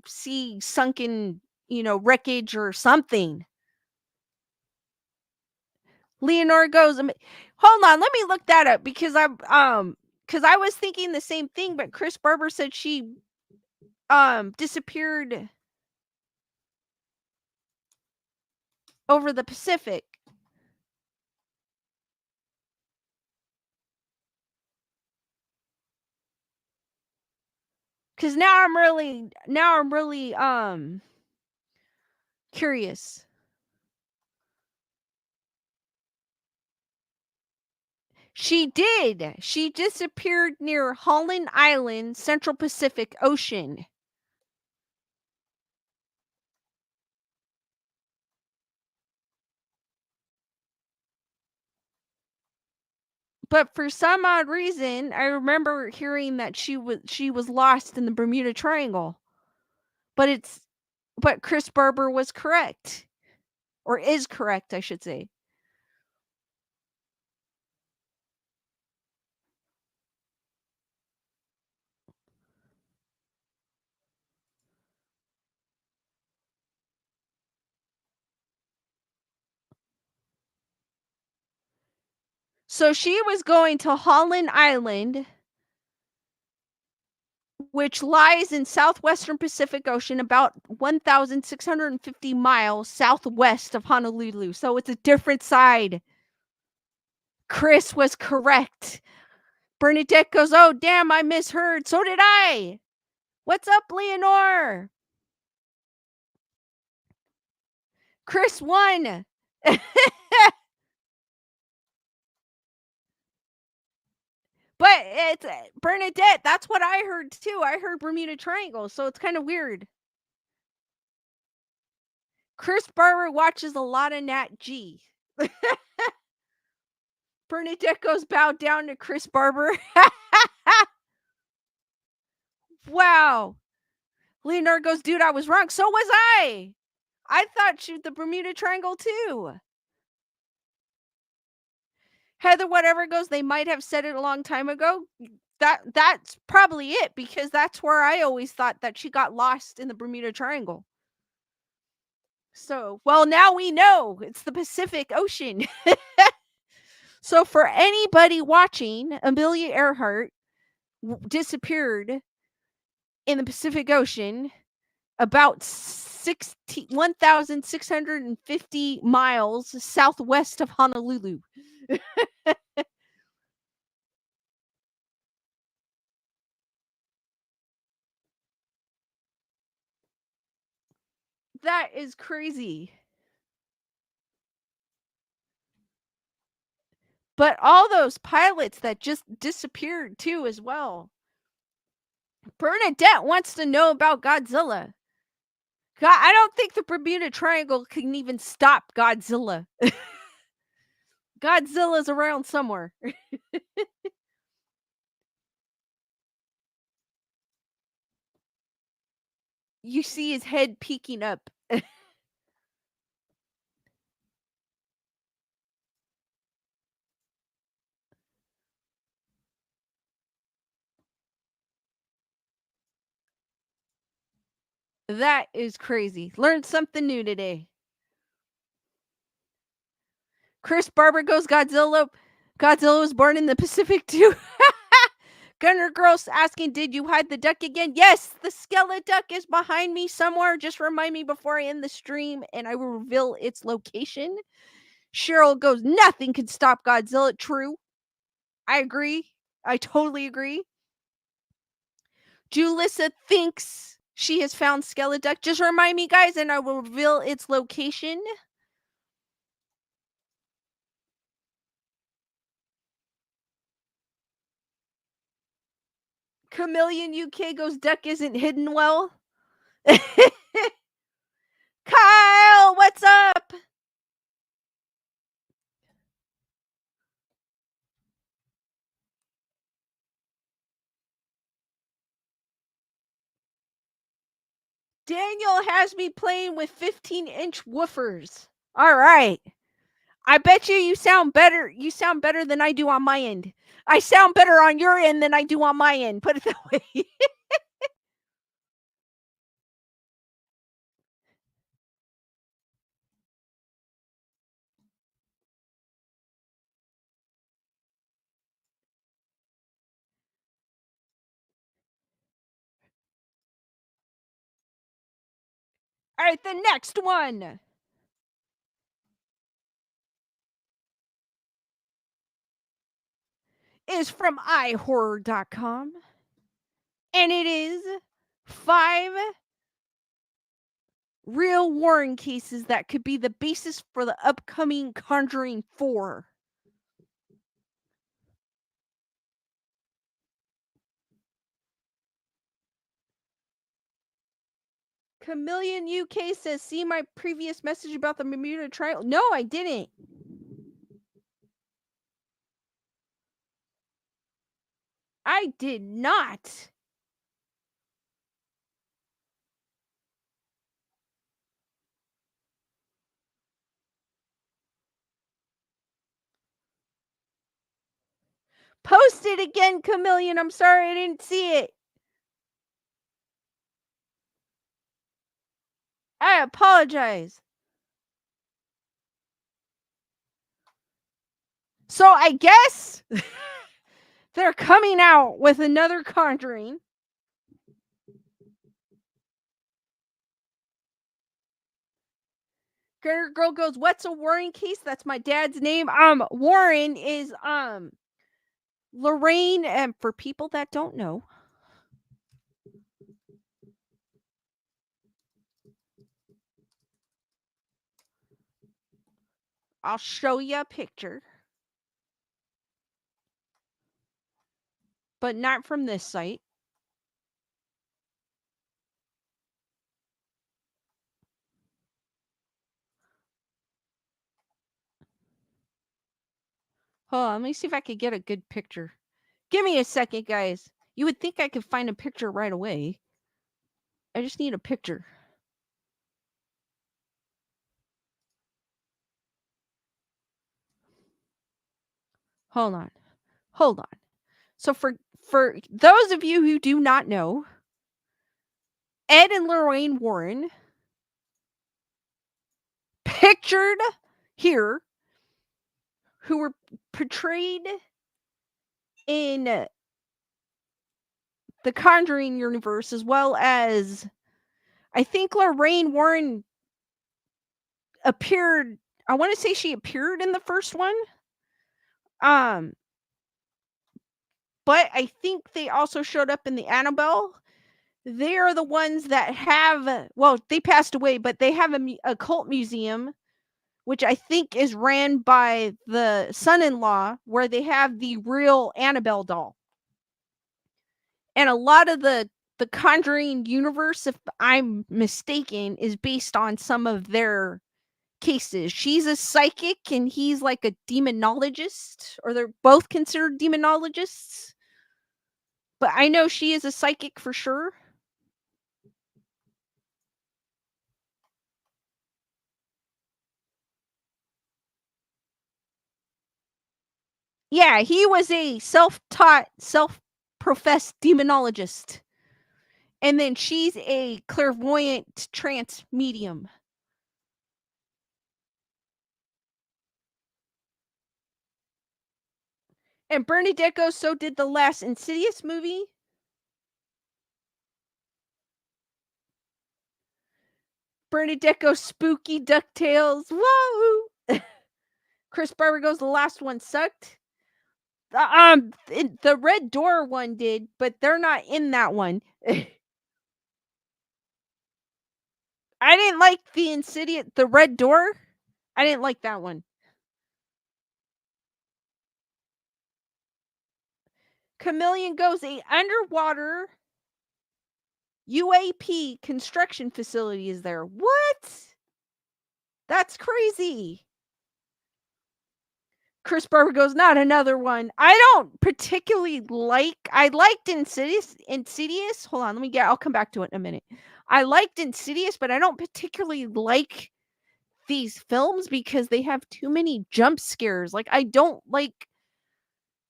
see sunken, wreckage or something. Leonora goes, hold on, let me look that up because I was thinking the same thing, but Chris Barber said she disappeared over the Pacific. Cuz now I'm really curious. She did. She disappeared near Holland Island, Central Pacific Ocean. But for some odd reason, I remember hearing that she was lost in the Bermuda Triangle. But Chris Barber was correct. Or is correct, I should say. So she was going to Holland Island, which lies in southwestern Pacific Ocean, about 1,650 miles southwest of Honolulu. So it's a different side. Chris was correct. Bernadette goes, oh, damn, I misheard. So did I. What's up, Leonore? Chris won. But it's Bernadette. That's what I heard too. I heard Bermuda Triangle, so it's kind of weird. Chris Barber watches a lot of Nat G. Bernadette goes, bow down to Chris Barber. Wow. Leonard goes, dude, I was wrong. So was I. I thought the Bermuda Triangle too. Heather whatever goes, they might have said it a long time ago. That's probably it, because that's where I always thought that she got lost in the Bermuda Triangle. So, well, now we know it's the Pacific Ocean. So for anybody watching, Amelia Earhart disappeared in the Pacific Ocean about 1,650 miles southwest of Honolulu. That is crazy. But all those pilots that just disappeared too as well. Bernadette wants to know about Godzilla. I don't think the Bermuda Triangle can even stop Godzilla. Godzilla's around somewhere. You see his head peeking up. That is crazy. Learned something new today. Chris Barber goes, Godzilla Godzilla was born in the Pacific too. Gunner Girls asking, did you hide the duck again? Yes, the skeleton duck is behind me somewhere. Just remind me before I end the stream and I will reveal its location. Cheryl goes, nothing can stop Godzilla. True. I agree. I totally agree. Julissa thinks she has found skeleton duck. Just remind me, guys, and I will reveal its location. Chameleon UK goes, duck isn't hidden well. Kyle, what's up? Daniel has me playing with 15-inch woofers. All right. I bet you sound better. You sound better than I do on my end. I sound better on your end than I do on my end. Put it that way. All right, the next one is from ihorror.com. And it is 5 real Warren cases that could be the basis for the upcoming Conjuring 4. Chameleon UK says, see my previous message about the Bermuda Triangle? No, I didn't. I did not. Post it again, Chameleon. I'm sorry I didn't see it. I apologize. So I guess they're coming out with another Conjuring. Girl goes, what's a Warren case? That's my dad's name. Warren is Lorraine, and for people that don't know, I'll show you a picture. But not from this site. Hold on, let me see if I could get a good picture. Give me a second, guys. You would think I could find a picture right away. I just need a picture. Hold on. So for those of you who do not know, Ed and Lorraine Warren, pictured here, who were portrayed in the Conjuring universe, as well as I think Lorraine Warren appeared. I want to say she appeared in the first one. But I think they also showed up in the Annabelle. They are the ones that have, well, they passed away, but they have a cult museum, which I think is ran by the son-in-law, where they have the real Annabelle doll. And a lot of the Conjuring universe, if I'm mistaken, is based on some of their cases. She's a psychic and he's like a demonologist, or they're both considered demonologists. But I know she is a psychic for sure. Yeah, he was a self-taught, self-professed demonologist. And then she's a clairvoyant trance medium. And Bernadette goes, so did the last Insidious movie. Bernadette goes, spooky DuckTales. Whoa! Chris Barber goes, the last one sucked. The Red Door one did, but they're not in that one. I didn't like the Insidious, the Red Door. I didn't like that one. Chameleon goes, a underwater UAP construction facility is there. What? That's crazy. Chris Barber goes, not another one. I don't particularly like. I liked Insidious. Hold on, I'll come back to it in a minute. I liked Insidious, but I don't particularly like these films because they have too many jump scares. Like, I don't like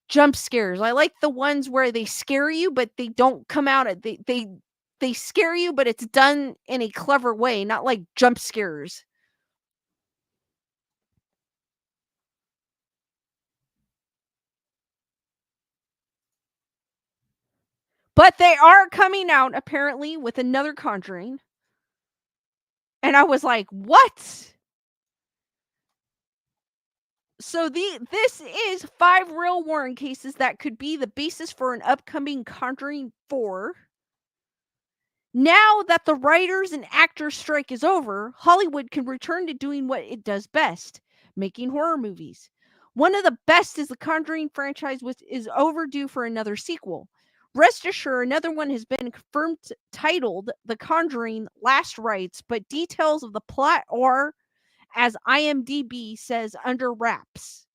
jump scares. I like the ones where they scare you, but they don't come out at they scare you, but it's done in a clever way, not like jump scares. But they are coming out apparently with another Conjuring. And I was like, what? So this is 5 real Warren cases that could be the basis for an upcoming Conjuring 4. Now that the writers and actors strike is over, Hollywood can return to doing what it does best, making horror movies. One of the best is the Conjuring franchise, which is overdue for another sequel. Rest assured, another one has been confirmed titled The Conjuring Last Rites, but details of the plot are, as IMDb says, under wraps.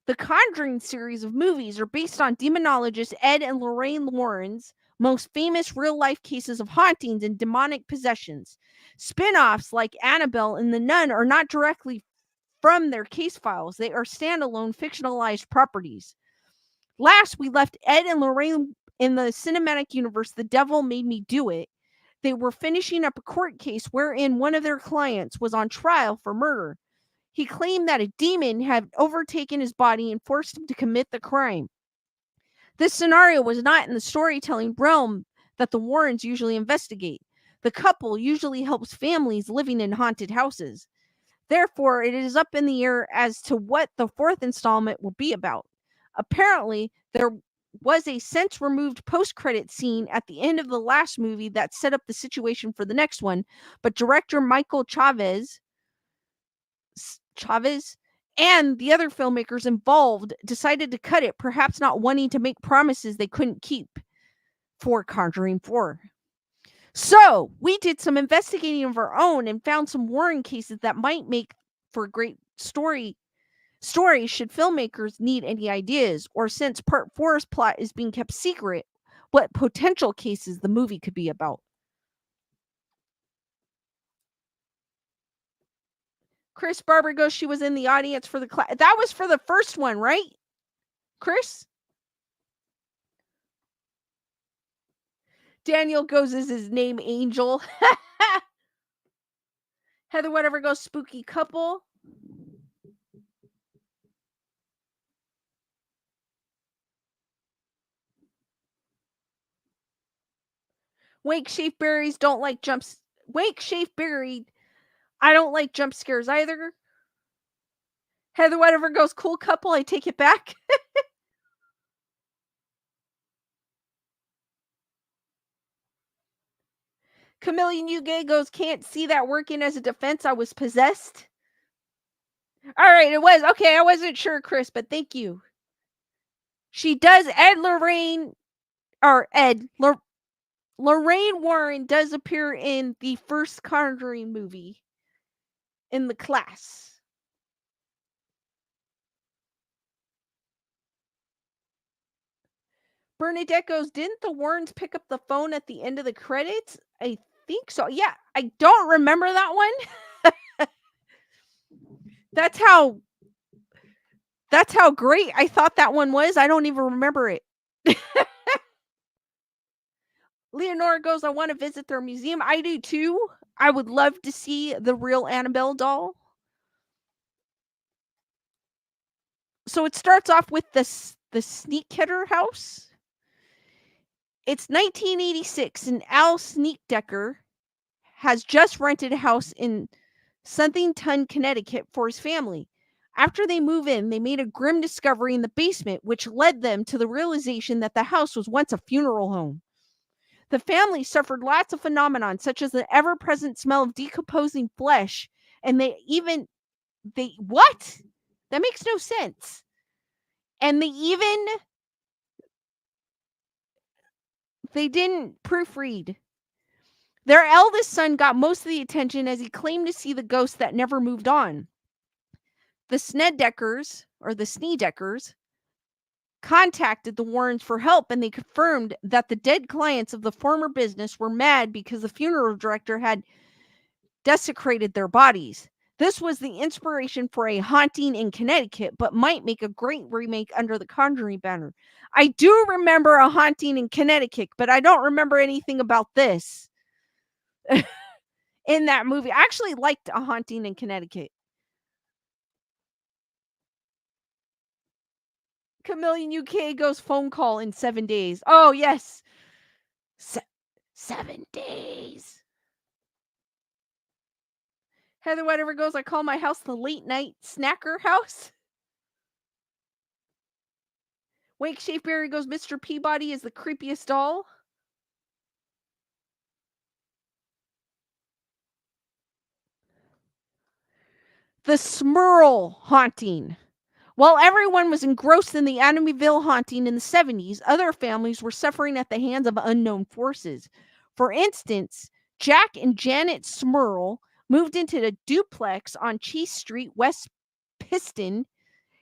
The Conjuring series of movies are based on demonologist Ed and Lorraine Warren's most famous real-life cases of hauntings and demonic possessions. Spin-offs like Annabelle and The Nun are not directly from their case files. They are standalone fictionalized properties. Last, we left Ed and Lorraine in the cinematic universe The Devil Made Me Do It. They were finishing up a court case wherein one of their clients was on trial for murder. He claimed that a demon had overtaken his body and forced him to commit the crime. This scenario was not in the storytelling realm that the Warrens usually investigate. The couple usually helps families living in haunted houses. Therefore, it is up in the air as to what the 4th installment will be about. Apparently, there was a since-removed post-credit scene at the end of the last movie that set up the situation for the next one, but director Michael Chavez and the other filmmakers involved decided to cut it, perhaps not wanting to make promises they couldn't keep for Conjuring 4. So, we did some investigating of our own and found some Warren cases that might make for a great story should filmmakers need any ideas, or since Part 4's plot is being kept secret, what potential cases the movie could be about. Chris Barber goes, she was in the audience for the class. That was for the first one, right? Chris? Daniel goes, is his name Angel? Heather whatever goes, spooky couple. Wake Shafe Berries don't like jumps. Wake Shafe Berry, I don't like jump scares either. Heather whatever goes, cool couple, I take it back. Chameleon Yuge goes, can't see that working as a defense. I was possessed. All right, it was. Okay, I wasn't sure, Chris, but thank you. She does. Lorraine Warren does appear in the first Conjuring movie in the class. Bernadette goes, didn't the Warrens pick up the phone at the end of the credits? I think so. Yeah, I don't remember that one. That's how great I thought that one was. I don't even remember it. Leonora goes, I want to visit their museum. I do too. I would love to see the real Annabelle doll. So it starts off with the the Sneakheader House. It's 1986, and Al Sneakdecker has just rented a house in Southington, Connecticut for his family. After they move in, they made a grim discovery in the basement, which led them to the realization that the house was once a funeral home. The family suffered lots of phenomena, such as the ever-present smell of decomposing flesh, and what? That makes no sense. And they didn't proofread. Their eldest son got most of the attention as he claimed to see the ghost that never moved on. The Snedeckers contacted the Warrens for help, and they confirmed that the dead clients of the former business were mad because the funeral director had desecrated their bodies. This was the inspiration for a haunting in Connecticut, but might make a great remake under the Conjuring banner. I do remember a haunting in Connecticut, but I don't remember anything about this in that movie. I actually liked A Haunting in Connecticut. Chameleon UK goes phone call in 7 days. Oh, yes. 7 days. Heather Whatever goes, I call my house the late night snacker house. Wake Shapeberry goes, Mr. Peabody is the creepiest doll. The Smurl haunting. While everyone was engrossed in the Amityville haunting in the 70s, other families were suffering at the hands of unknown forces. For instance, Jack and Janet Smurl moved into the duplex on Chase Street, West Piston,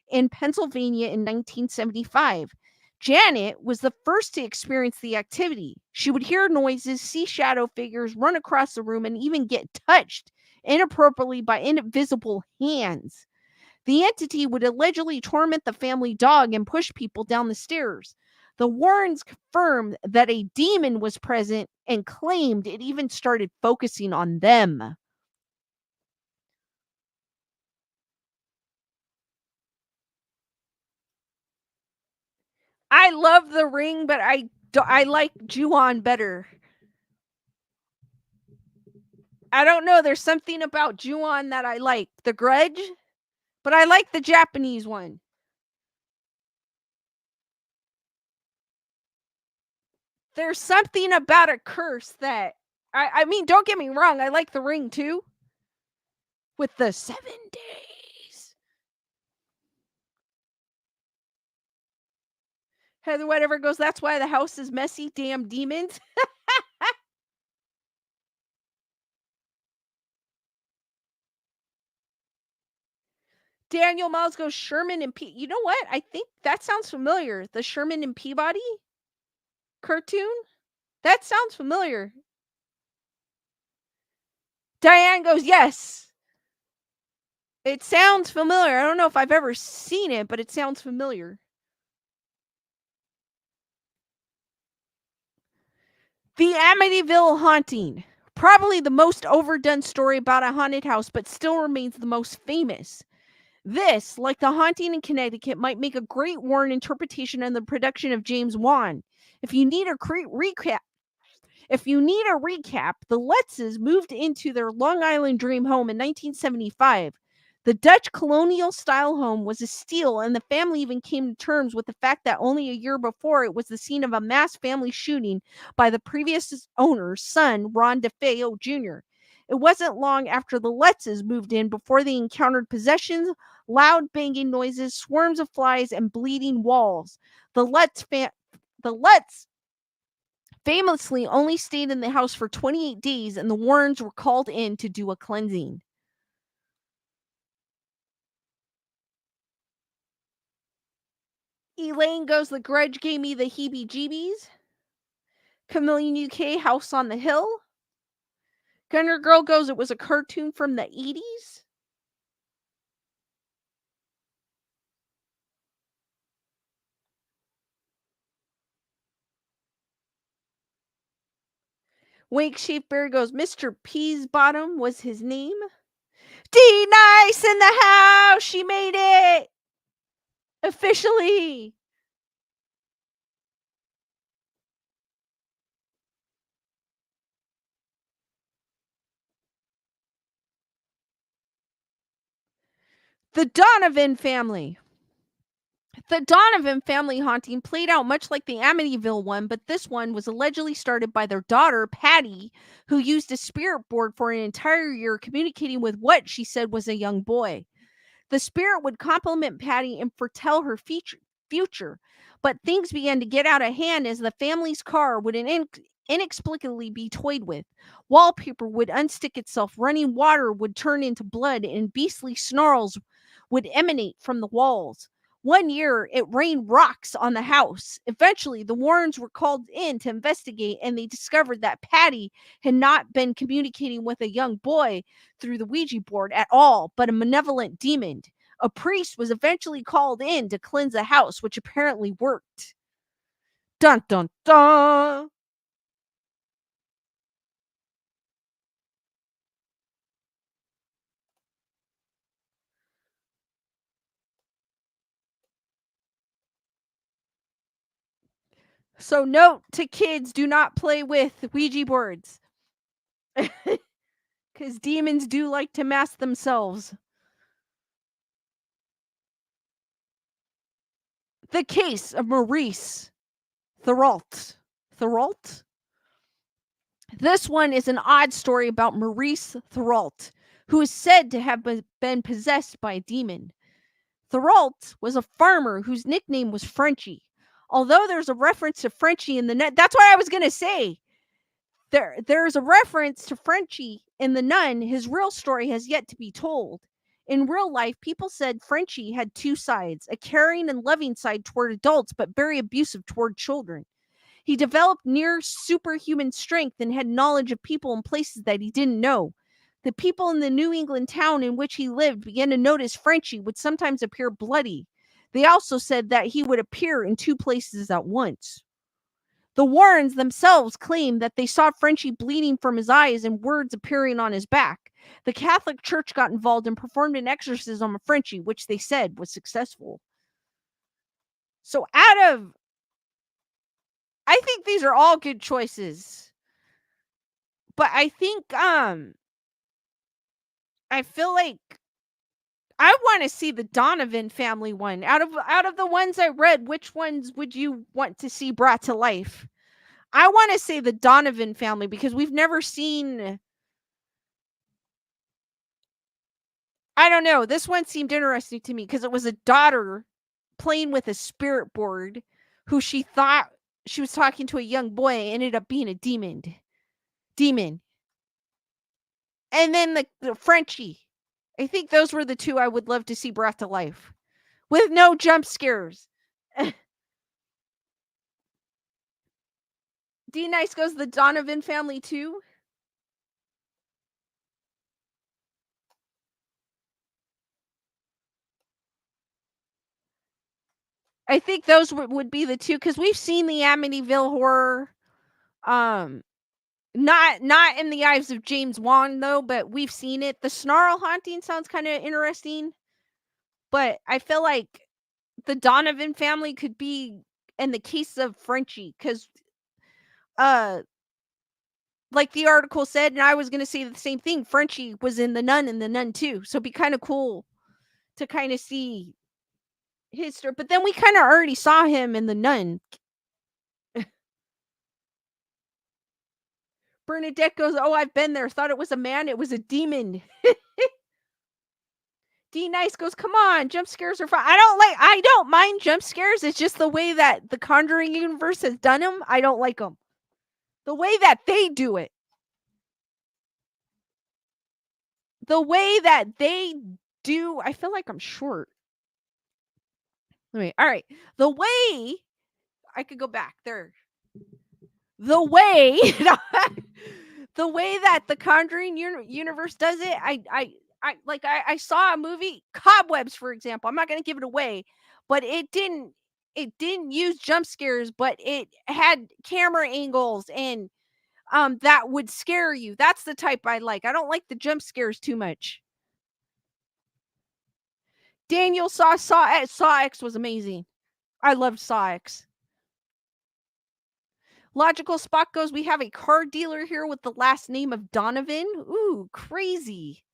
in Pennsylvania in 1975. Janet was the first to experience the activity. She would hear noises, see shadow figures, run across the room, and even get touched inappropriately by invisible hands. The entity would allegedly torment the family dog and push people down the stairs. The Warrens confirmed that a demon was present and claimed it even started focusing on them. I love The Ring, but I like Ju-on better. I don't know. There's something about Ju-on that I like. The Grudge, but I like the Japanese one. There's something about a curse that I mean, don't get me wrong, I like The Ring too. With the 7 days. Heather Whatever goes, that's why the house is messy, damn demons. Daniel Miles goes, Sherman and You know what? I think that sounds familiar. The Sherman and Peabody cartoon? That sounds familiar. Diane goes, yes. It sounds familiar. I don't know if I've ever seen it, but it sounds familiar. The Amityville haunting. Probably the most overdone story about a haunted house, but still remains the most famous. This, like The Haunting in Connecticut, might make a great Warren interpretation in the production of James Wan. If you need a recap, the Lutzes moved into their Long Island dream home in 1975. The Dutch colonial-style home was a steal, and the family even came to terms with the fact that only a year before it was the scene of a mass family shooting by the previous owner's son, Ron DeFeo Jr. It wasn't long after the Lutzes moved in before they encountered possessions, loud banging noises, swarms of flies, and bleeding walls. The Lutz famously only stayed in the house for 28 days, and the Warrens were called in to do a cleansing. Elaine goes, The Grudge gave me the heebie-jeebies. Chameleon UK, House on the Hill. Gunner Girl goes, it was a cartoon from the 80s. Wake Shapeberry goes, Mr. Peasbottom was his name. D Nice in the house! She made it! Officially! The Donovan family. The Donovan family haunting played out much like the Amityville one, but this one was allegedly started by their daughter, Patty, who used a spirit board for an entire year communicating with what she said was a young boy. The spirit would compliment Patty and foretell her future, but things began to get out of hand as the family's car would inexplicably be toyed with. Wallpaper would unstick itself, running water would turn into blood, and beastly snarls would emanate from the walls. One year, it rained rocks on the house. Eventually, the Warrens were called in to investigate, and they discovered that Patty had not been communicating with a young boy through the Ouija board at all, but a malevolent demon. A priest was eventually called in to cleanse the house, which apparently worked. Dun dun dun! So, note to kids, do not play with Ouija boards. Because demons do like to mask themselves. The case of Maurice Therault. Therault? This one is an odd story about Maurice Therault, who is said to have been possessed by a demon. Therault was a farmer whose nickname was Frenchie. Although there's a reference to Frenchie in the net, that's what I was going to say. There's a reference to Frenchie in The Nun. His real story has yet to be told. In real life, people said Frenchie had two sides, a caring and loving side toward adults, but very abusive toward children. He developed near superhuman strength and had knowledge of people and places that he didn't know. The people in the New England town in which he lived began to notice Frenchie would sometimes appear bloody. They also said that he would appear in two places at once. The Warrens themselves claimed that they saw Frenchie bleeding from his eyes and words appearing on his back. The Catholic Church got involved and performed an exorcism of Frenchie, which they said was successful. So I think these are all good choices. But I think I feel like I want to see the Donovan family one. Out of the ones I read, which ones would you want to see brought to life? I want to say the Donovan family because we've never seen. I don't know. This one seemed interesting to me because it was a daughter playing with a spirit board who she thought she was talking to a young boy, ended up being a demon. And then the Frenchie. I think those were the two I would love to see brought to life with no jump scares. D Nice goes the Donovan family too. I think those would be the two because we've seen the Amityville horror. Not in the eyes of James Wan though, but we've seen it. The Snarl haunting sounds kind of interesting, but I feel like the Donovan family could be in the case of Frenchie because, like the article said, and I was gonna say the same thing. Frenchie was in The Nun and The Nun too, so it'd be kind of cool to kind of see his story. But then we kind of already saw him in The Nun. Bernadette goes, "Oh, I've been there. Thought it was a man. It was a demon." D Nice goes, "Come on, jump scares are fun. I don't mind jump scares. It's just the way that the Conjuring universe has done them. I don't like them. The way that they do it. The way that they do. I feel like I'm short. Wait, all right. The way I could go back there. The way the way that the Conjuring universe does it, I saw a movie, Cobwebs, for example. I'm not going to give it away, but it didn't use jump scares, but it had camera angles and that would scare you. That's the type I like. I don't like the jump scares too much. Daniel Saw X was amazing. I loved Saw X. Logical Spock goes, "We have a car dealer here with the last name of Donovan." Ooh, crazy.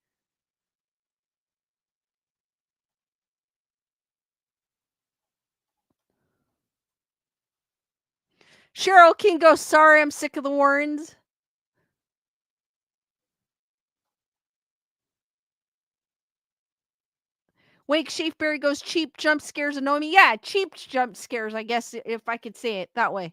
Cheryl King goes, sorry, I'm sick of the Warrens. Wake Sheafberry goes, cheap jump scares annoy me. Yeah, cheap jump scares, I guess, if I could say it that way.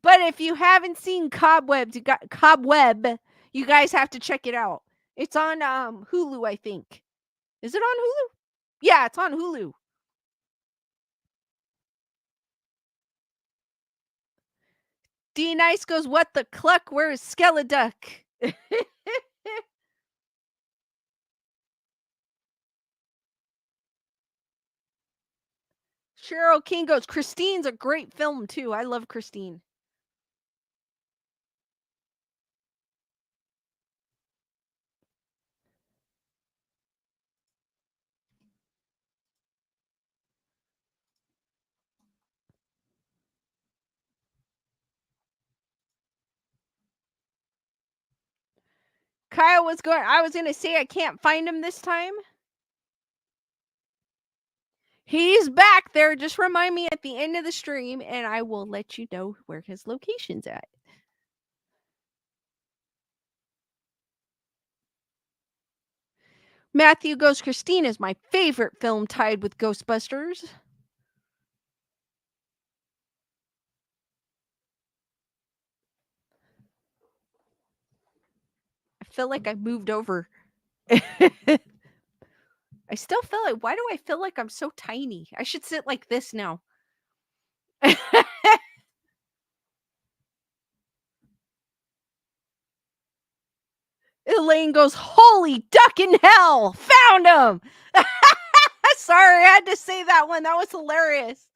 But if you haven't seen Cobweb, you guys have to check it out. It's on Hulu, I think. Is it on Hulu? Yeah, it's on Hulu. D Nice goes, what the cluck? Where's Skeleduck? Cheryl King goes, Christine's a great film too. I love Christine. Kyle was going, I was going to say I can't find him this time. He's back there. Just remind me at the end of the stream and I will let you know where his location's at. Matthew goes, Christine is my favorite film tied with Ghostbusters. I feel like I moved over. I still feel like, why do I feel like I'm so tiny? I should sit like this now. Elaine goes, holy duck in hell! Found him! Sorry, I had to say that one. That was hilarious.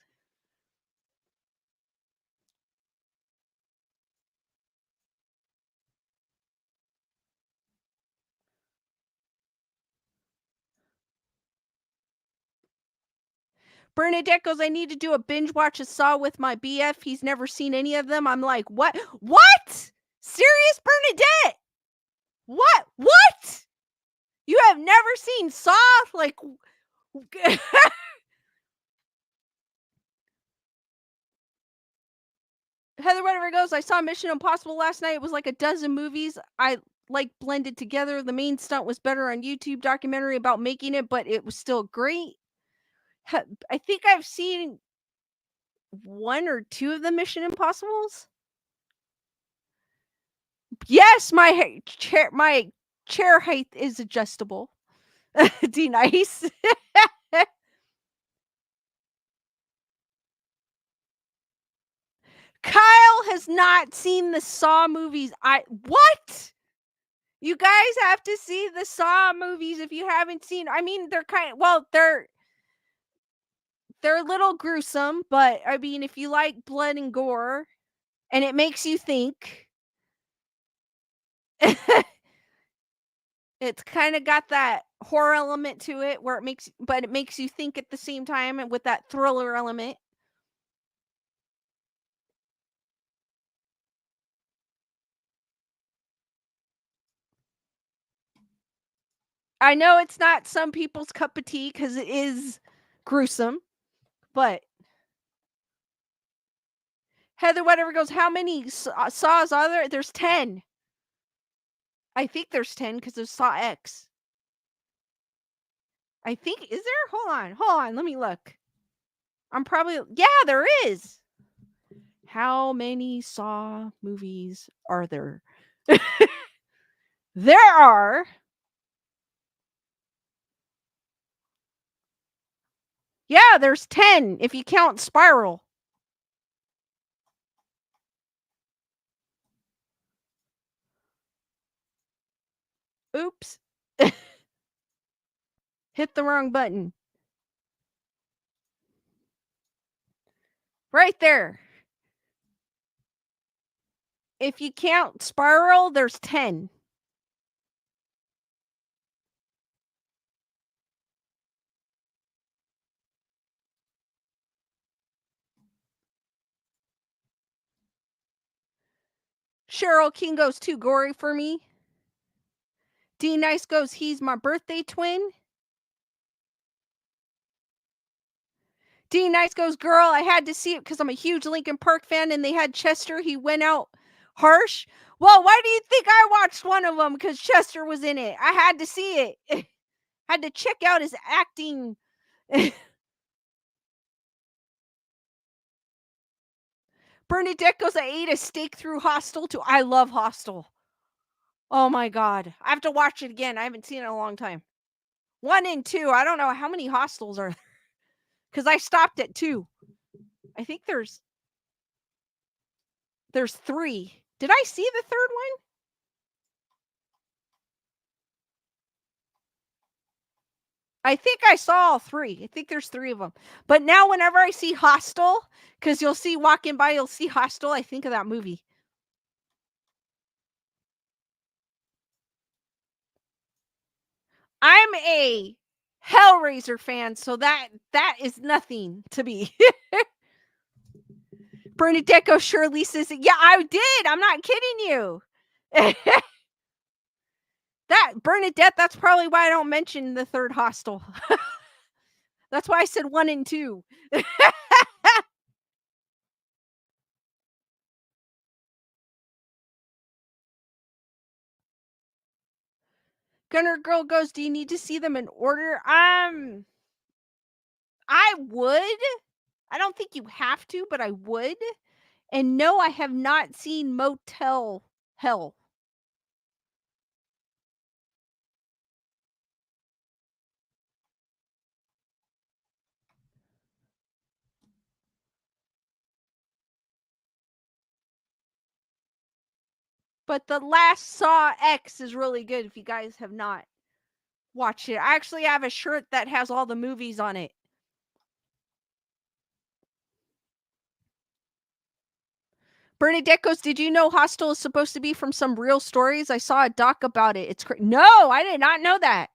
Bernadette goes, I need to do a binge watch of Saw with my BF. He's never seen any of them. I'm like, what? What? Serious, Bernadette? What? You have never seen Saw? Like, Heather whatever goes, I saw Mission Impossible last night. It was like a dozen movies I like blended together. The main stunt was better on YouTube documentary about making it, but it was still great. I think I've seen one or two of the Mission Impossibles. Yes, my chair height is adjustable. D nice. Kyle has not seen the Saw movies. What? You guys have to see the Saw movies if you haven't seen. I mean, they're they're a little gruesome, but I mean, if you like blood and gore and it makes you think, it's kind of got that horror element to it where it makes you think at the same time and with that thriller element. I know it's not some people's cup of tea because it is gruesome, but Heather whatever goes, how many Saws are there? There's 10. I think there's 10 because there's Saw X. I think, is there? Hold on, let me look. I'm probably, yeah, there is. How many Saw movies are there? There are. Yeah, there's 10 if you count Spiral. Oops. Hit the wrong button. Right there. If you count Spiral, there's 10. Cheryl King goes, too gory for me. D Nice goes, he's my birthday twin. D Nice goes, girl, I had to see it because I'm a huge Linkin Park fan and they had Chester. He went out harsh. Well, why do you think I watched one of them? Because Chester was in it. I had to see it. Had to check out his acting. Bernadette goes, I ate a steak through Hostel too. I love Hostel. Oh my God. I have to watch it again. I haven't seen it in a long time. 1 and 2. I don't know how many Hostels are there. Because I stopped at 2. I think there's 3. Did I see the third one? I think I saw all 3. I think there's 3 of them. But now whenever I see Hostel, because you'll see walking by, you'll see Hostel, I think of that movie. I'm a Hellraiser fan, so that is nothing to me. Bernadette goes, Shirley says, yeah, I did. I'm not kidding you. That Bernadette, that's probably why I don't mention the third Hostel. That's why I said 1 and 2. Gunner Girl goes, do you need to see them in order? I would. I don't think you have to, but I would. And no, I have not seen Motel Hell. But the last Saw X is really good if you guys have not watched it. I actually have a shirt that has all the movies on it. Bernadette goes, did you know Hostel is supposed to be from some real stories? I saw a doc about it. It's no, I did not know that.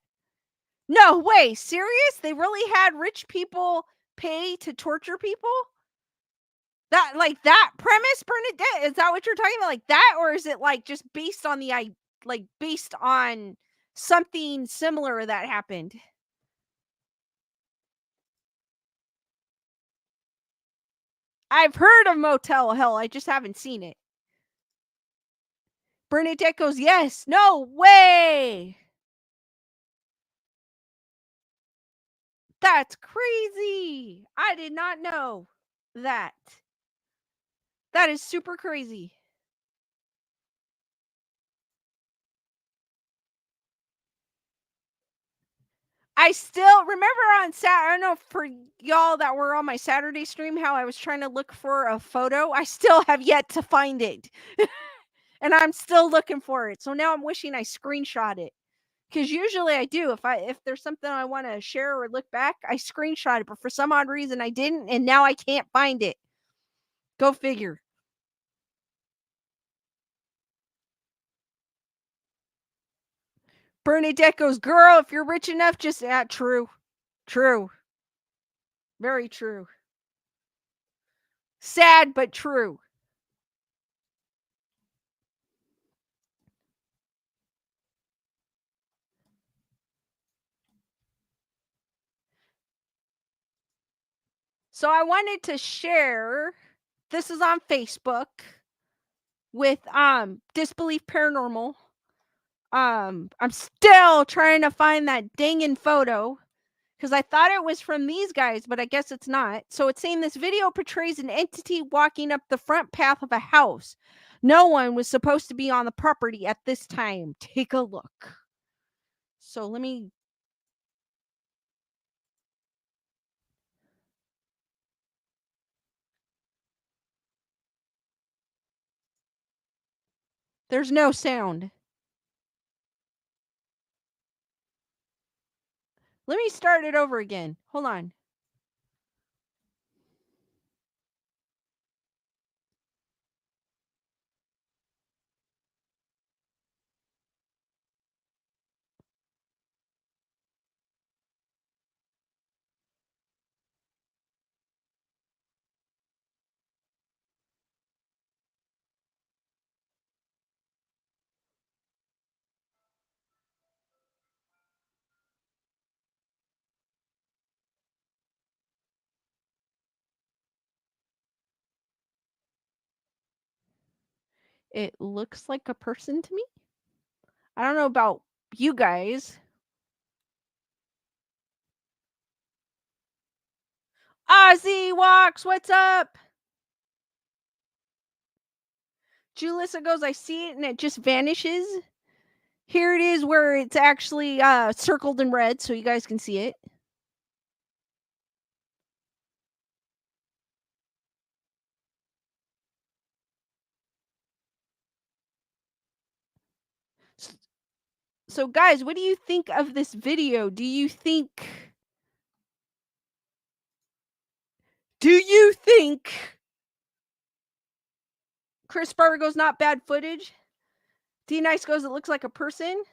No way. Serious? They really had rich people pay to torture people? That like that premise, Bernadette? Is that what you're talking about? Like that, or is it like just based on based on something similar that happened? I've heard of Motel Hell. I just haven't seen it. Bernadette goes, yes. No way. That's crazy. I did not know that. That is super crazy. I still remember on I don't know for y'all that were on my Saturday stream how I was trying to look for a photo. I still have yet to find it. And I'm still looking for it. So now I'm wishing I screenshot it. Because usually I do. If there's something I want to share or look back, I screenshot it. But for some odd reason I didn't, and now I can't find it. Go figure. Bernadette goes, girl, if you're rich enough, just true. True. Very true. Sad, but true. So I wanted to share, this is on Facebook with Disbelief Paranormal. I'm still trying to find that dangin' photo because I thought it was from these guys, but I guess it's not. So it's saying this video portrays an entity walking up the front path of a house. No one was supposed to be on the property at this time. Take a look. So let me. There's no sound. Let me start it over again. Hold on. It looks like a person to me. I don't know about you guys. Ozzy Walks, what's up? Julissa goes, I see it and it just vanishes. Here it is where it's actually circled in red so you guys can see it. So guys, what do you think of this video? Do you think Chris Barber goes, not bad footage? D Nice goes, it looks like a person.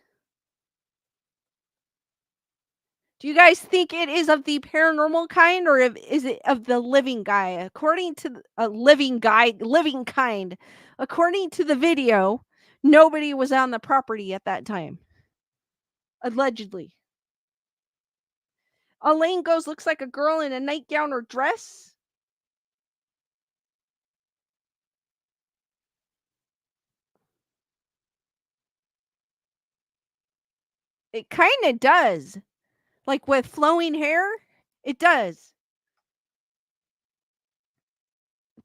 Do you guys think it is of the paranormal kind, or is it of the living guy? According to a living kind. According to the video, nobody was on the property at that time. Allegedly. Elaine goes, looks like a girl in a nightgown or dress. It kind of does. Like with flowing hair, it does.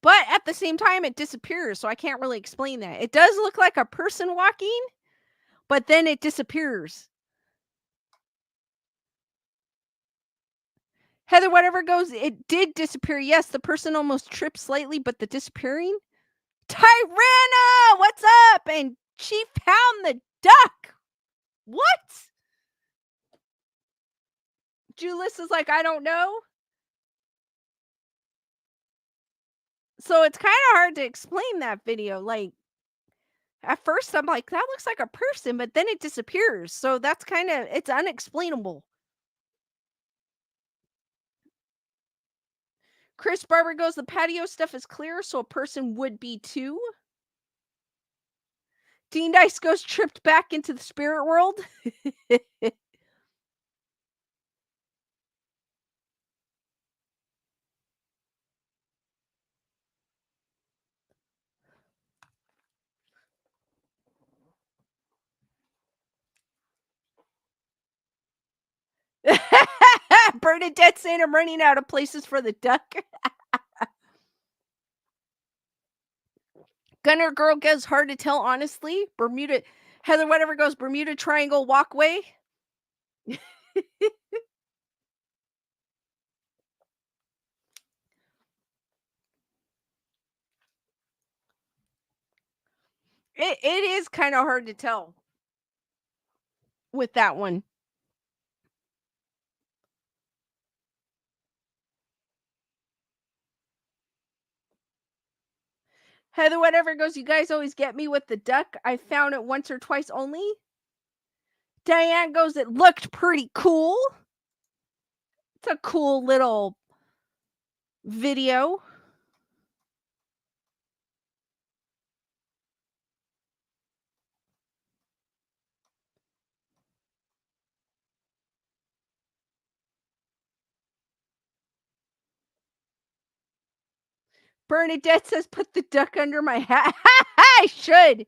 But at the same time, it disappears, so I can't really explain that. It does look like a person walking, but then it disappears. Heather, whatever goes, it did disappear. Yes, the person almost tripped slightly, but the disappearing. Tyranna, what's up? And she found the duck. What? Julis is like, I don't know. So it's kind of hard to explain that video. Like, at first I'm like, that looks like a person, but then it disappears. So that's kind of, it's unexplainable. Chris Barber goes, the patio stuff is clear, so a person would be too. Dean Dice goes, tripped back into the spirit world. Bernadette saying I'm running out of places for the duck. Gunner Girl goes, hard to tell, honestly. Bermuda, Heather, whatever goes, Bermuda Triangle walkway. It is kind of hard to tell with that one. Heather, whatever goes, you guys always get me with the duck. I found it once or twice only. Diane goes, it looked pretty cool. It's a cool little video. Bernadette says, put the duck under my hat. I should.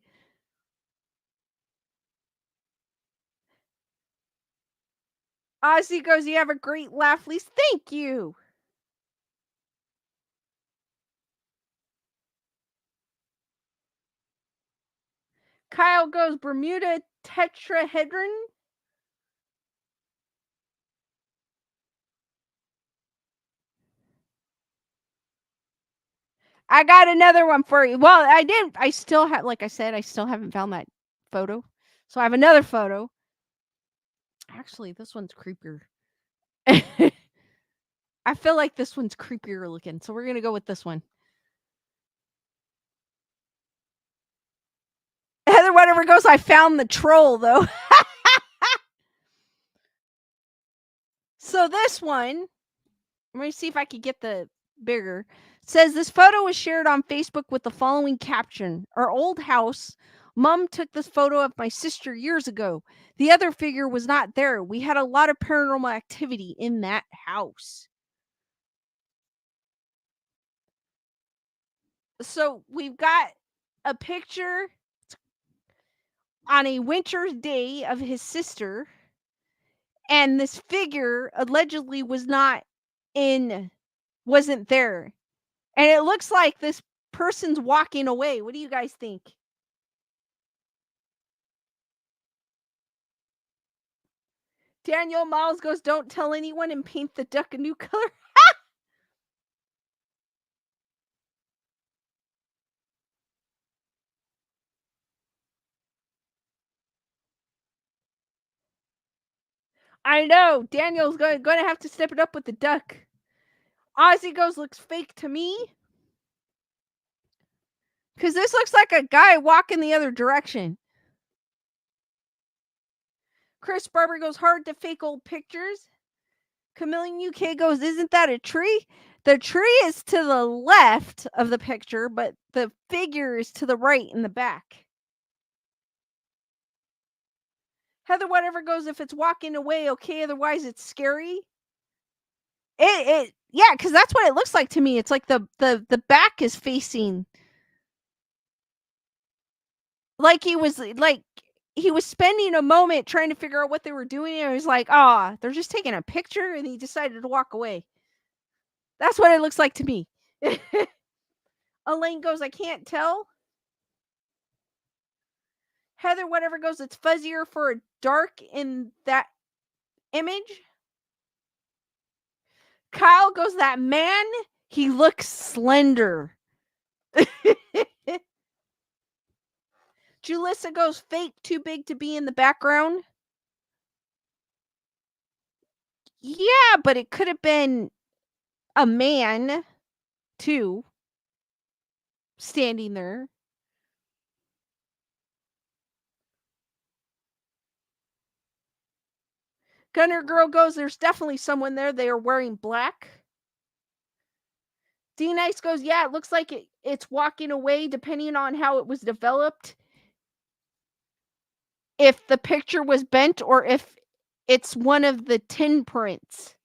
Ozzy goes, you have a great laugh, Lise. Thank you. Kyle goes, Bermuda tetrahedron. I got another one for you. Well, I still have, like I said, I still haven't found that photo. So I have another photo. Actually, this one's creepier. I feel like this one's creepier looking. So we're going to go with this one. Heather, whatever goes, I found the troll, though. So this one, let me see if I could get the bigger. Says this photo was shared on Facebook with the following caption. Our old house. Mom took this photo of my sister years ago. The other figure was not there. We had a lot of paranormal activity in that house. So we've got a picture on a winter's day of his sister, and this figure allegedly wasn't there. And it looks like this person's walking away. What do you guys think? Daniel Miles goes, "Don't tell anyone and paint the duck a new color." I know. Daniel's going to have to step it up with the duck. Ozzy goes, "Looks fake to me." Because this looks like a guy walking the other direction. Chris Barber goes, "Hard to fake old pictures." Chameleon UK goes, "Isn't that a tree?" The tree is to the left of the picture, but the figure is to the right in the back. Heather Whatever goes, "If it's walking away, okay, otherwise it's scary." Yeah, because that's what it looks like to me. It's like the back is facing, like he was spending a moment trying to figure out what they were doing, and he was like, they're just taking a picture, and he decided to walk away. That's what it looks like to me. Elaine goes, "I can't tell." Heather Whatever goes, "It's fuzzier for a dark in that image." Kyle goes, "That man, he looks slender." Julissa goes, "Fake, too big to be in the background." Yeah, but it could have been a man, too, standing there. Gunner Girl goes, "There's definitely someone there. They are wearing black." D Nice goes, "Yeah, it looks like it's walking away depending on how it was developed. If the picture was bent or if it's one of the tin prints."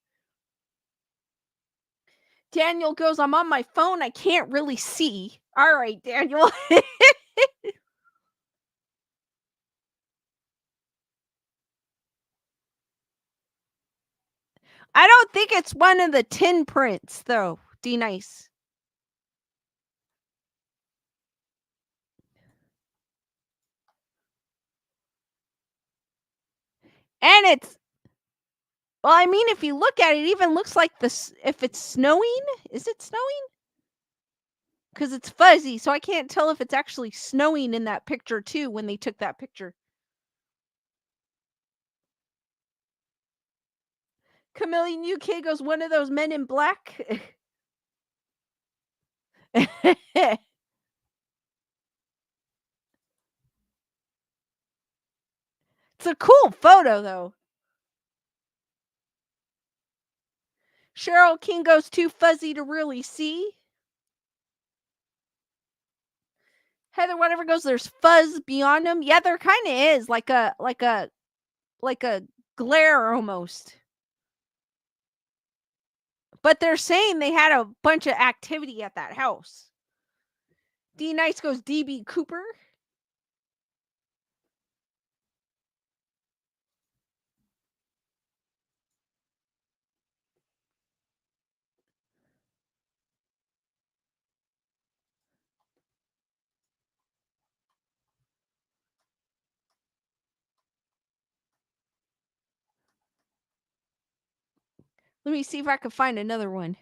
Daniel goes, "I'm on my phone. I can't really see." All right, Daniel. I don't think it's one of the tin prints, though, D Nice. And well, I mean, if you look at it, it even looks like if it's snowing. Is it snowing? Because it's fuzzy, so I can't tell if it's actually snowing in that picture, too, when they took that picture. Chameleon UK goes, "One of those men in black." It's a cool photo, though. Cheryl King goes, "Too fuzzy to really see." Heather Whatever goes, "There's fuzz beyond them." Yeah, there kind of is, like a glare almost. But they're saying they had a bunch of activity at that house. D Nice goes, "DB Cooper." Let me see if I can find another one.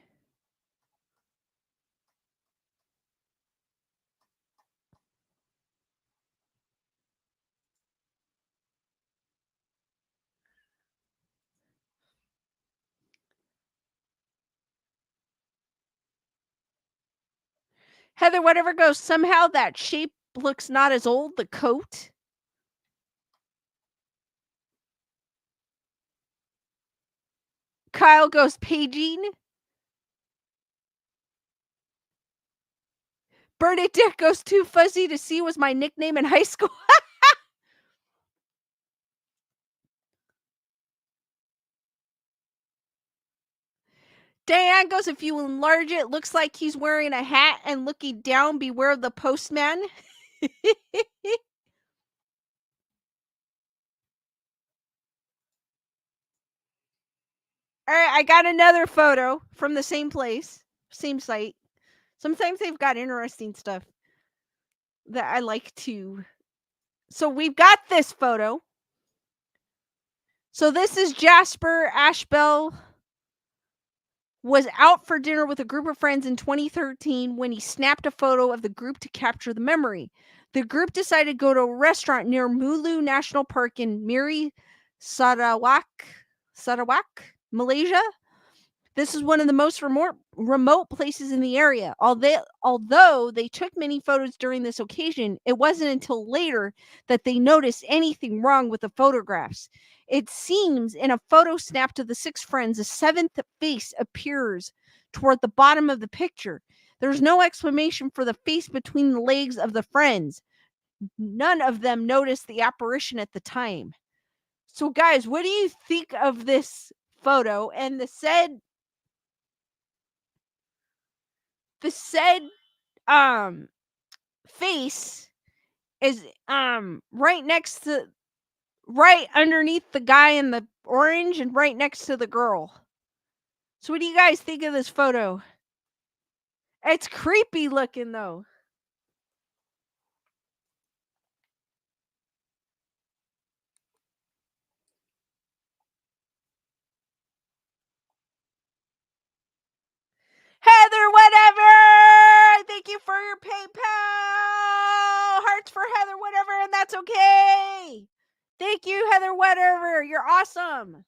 Heather Whatever goes, "Somehow that shape looks not as old, the coat." Kyle goes, "Paging." Bernadette goes, "Too fuzzy to see was my nickname in high school." Diane goes, "If you enlarge it, looks like he's wearing a hat and looking down. Beware of the postman." All right, I got another photo from the same place, same site. Sometimes they've got interesting stuff that I like to. So we've got this photo. So this is Jasper Ashbell was out for dinner with a group of friends in 2013 when he snapped a photo of the group to capture the memory. The group decided to go to a restaurant near Mulu National Park in Miri, Sarawak, Malaysia. This is one of the most remote places in the area. Although they took many photos during this occasion, it wasn't until later that they noticed anything wrong with the photographs. It seems in a photo snapped of the six friends, a seventh face appears toward the bottom of the picture. There's no explanation for the face between the legs of the friends. None of them noticed the apparition at the time. So, guys, what do you think of this photo and the said face is right underneath the guy in the orange and right next to the girl. So what do you guys think of this photo? It's creepy looking though. Heather, whatever. Thank you for your PayPal. Hearts for Heather, whatever, and that's okay. Thank you, Heather, whatever. You're awesome.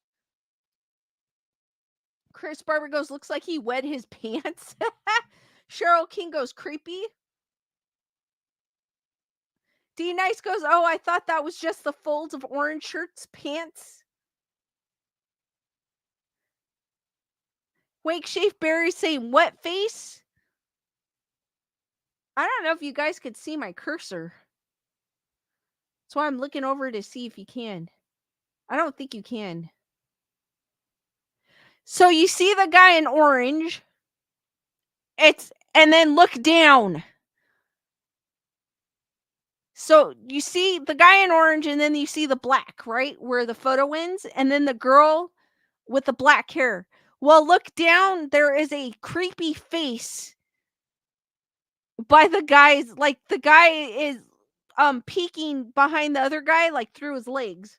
Chris Barber goes, looks like he wet his pants. Cheryl King goes, creepy. D Nice goes, oh, I thought that was just the folds of orange shirts, pants. Wake Shave Berry saying, wet face. I don't know if you guys could see my cursor. That's why I'm looking over to see if you can. I don't think you can. So you see the guy in orange. And then look down. So you see the guy in orange and then you see the black, right? Where the photo ends. And then the girl with the black hair. Well, look down. There is a creepy face by the guy's, like the guy is peeking behind the other guy, like through his legs.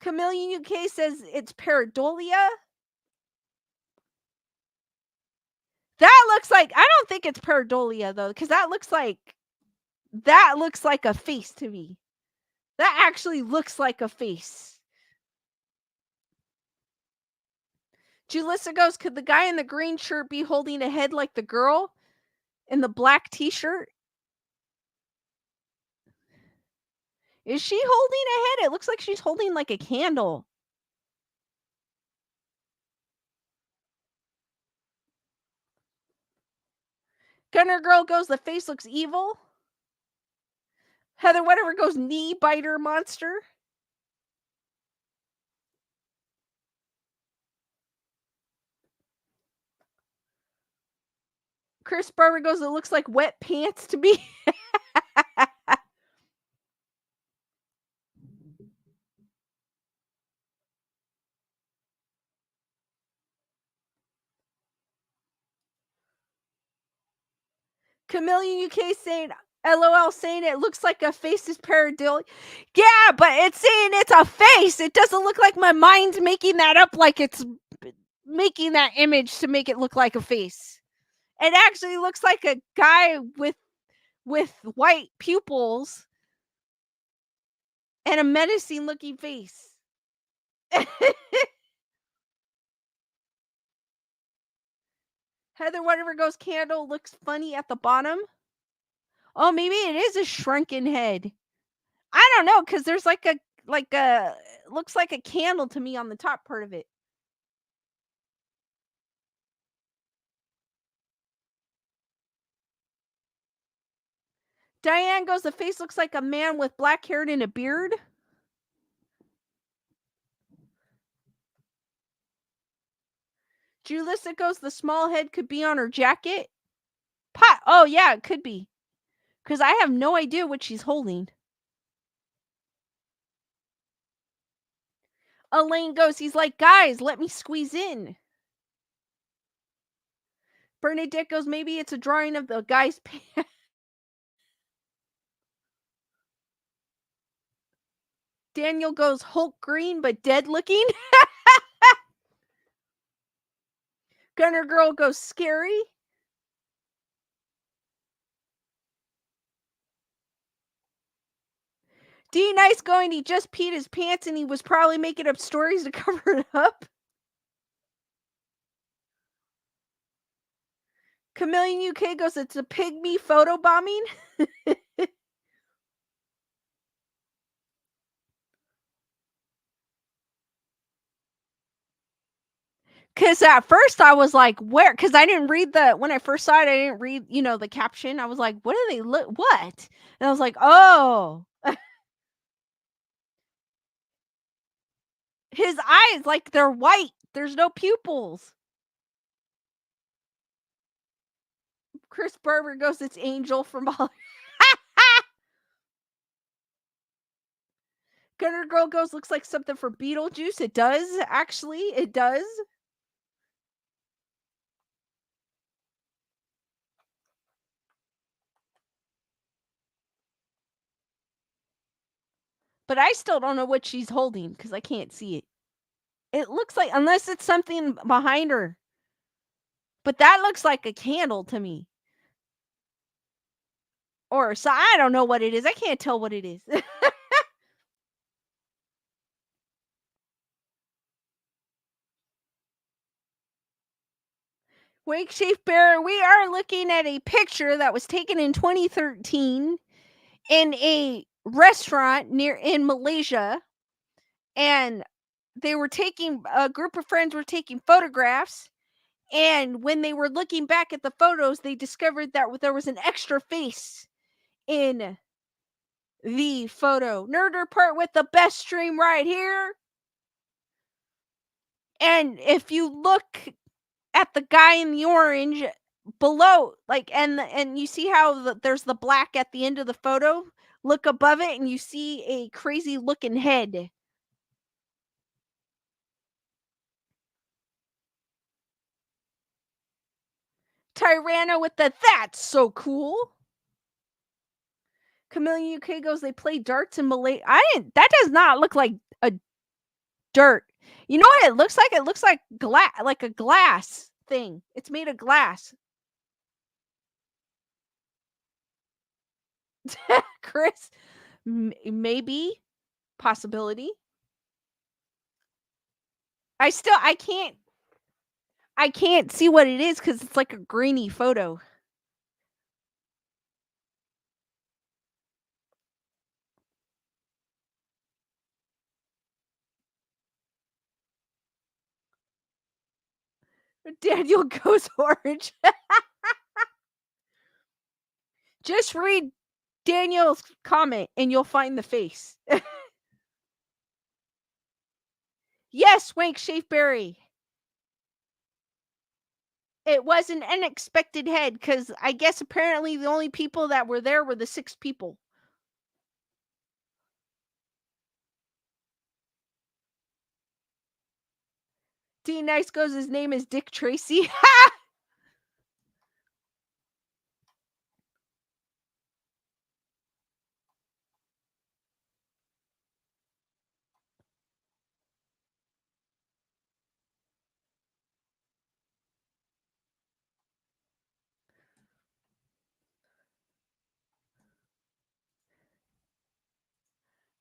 Chameleon UK says it's pareidolia. That looks like, I don't think it's pareidolia though, because that looks like a face to me. That actually looks like a face. Julissa goes, could the guy in the green shirt be holding a head like the girl in the black t-shirt? Is she holding a head? It looks like she's holding like a candle. Gunner Girl goes, the face looks evil. Heather Whatever goes, knee biter monster. Chris Barber goes, it looks like wet pants to me. Chameleon UK saying, LOL, saying it looks like a face is pareidolia. Yeah, but it's saying it's a face. It doesn't look like my mind's making that up, like it's making that image to make it look like a face. It actually looks like a guy with white pupils and a menacing looking face. Heather Whatever goes, candle looks funny at the bottom. Oh, maybe it is a shrunken head. I don't know, because there's like a looks like a candle to me on the top part of it. Diane goes, the face looks like a man with black hair and a beard. Julissa goes, the small head could be on her jacket. Oh, yeah, it could be. Because I have no idea what she's holding. Elaine goes, he's like, guys, let me squeeze in. Bernadette goes, maybe it's a drawing of the guy's pants. Daniel goes, Hulk green but dead looking. Gunner Girl goes, scary. D Nice going, he just peed his pants and he was probably making up stories to cover it up. Chameleon UK goes, it's a pygmy photo bombing. Because at first I was like, where? Because I didn't read when I first saw it, I didn't read, the caption. I was like, what do they look, what? And I was like, oh. His eyes, like, they're white. There's no pupils. Chris Barber goes, it's Angel from Hollywood. Gunner Girl goes, looks like something for Beetlejuice. It does, actually. It does. But I still don't know what she's holding because I can't see it. It looks like, unless it's something behind her. But that looks like a candle to me. Or, so I don't know what it is. I can't tell what it is. Wake Shape Bear, we are looking at a picture that was taken in 2013 in a restaurant in Malaysia. And a group of friends were taking photographs. And when they were looking back at the photos, they discovered that there was an extra face in the photo. Nerd Report with the best stream right here. And if you look at the guy in the orange below, like, and you see how there's the black at the end of the photo, look above it and you see a crazy looking head. Tyranna with that's so cool. Chameleon UK goes, they play darts in Malay. That does not look like a dirt. You know what it looks like? It looks like like a glass thing. It's made of glass. Chris, maybe, possibility. I can't see what it is because it's like a grainy photo. Daniel goes orange. Just read Daniel's comment and you'll find the face. Yes, Wank Shapeberry. It was an unexpected head because I guess apparently the only people that were there were the 6 people. D Nice goes, his name is Dick Tracy.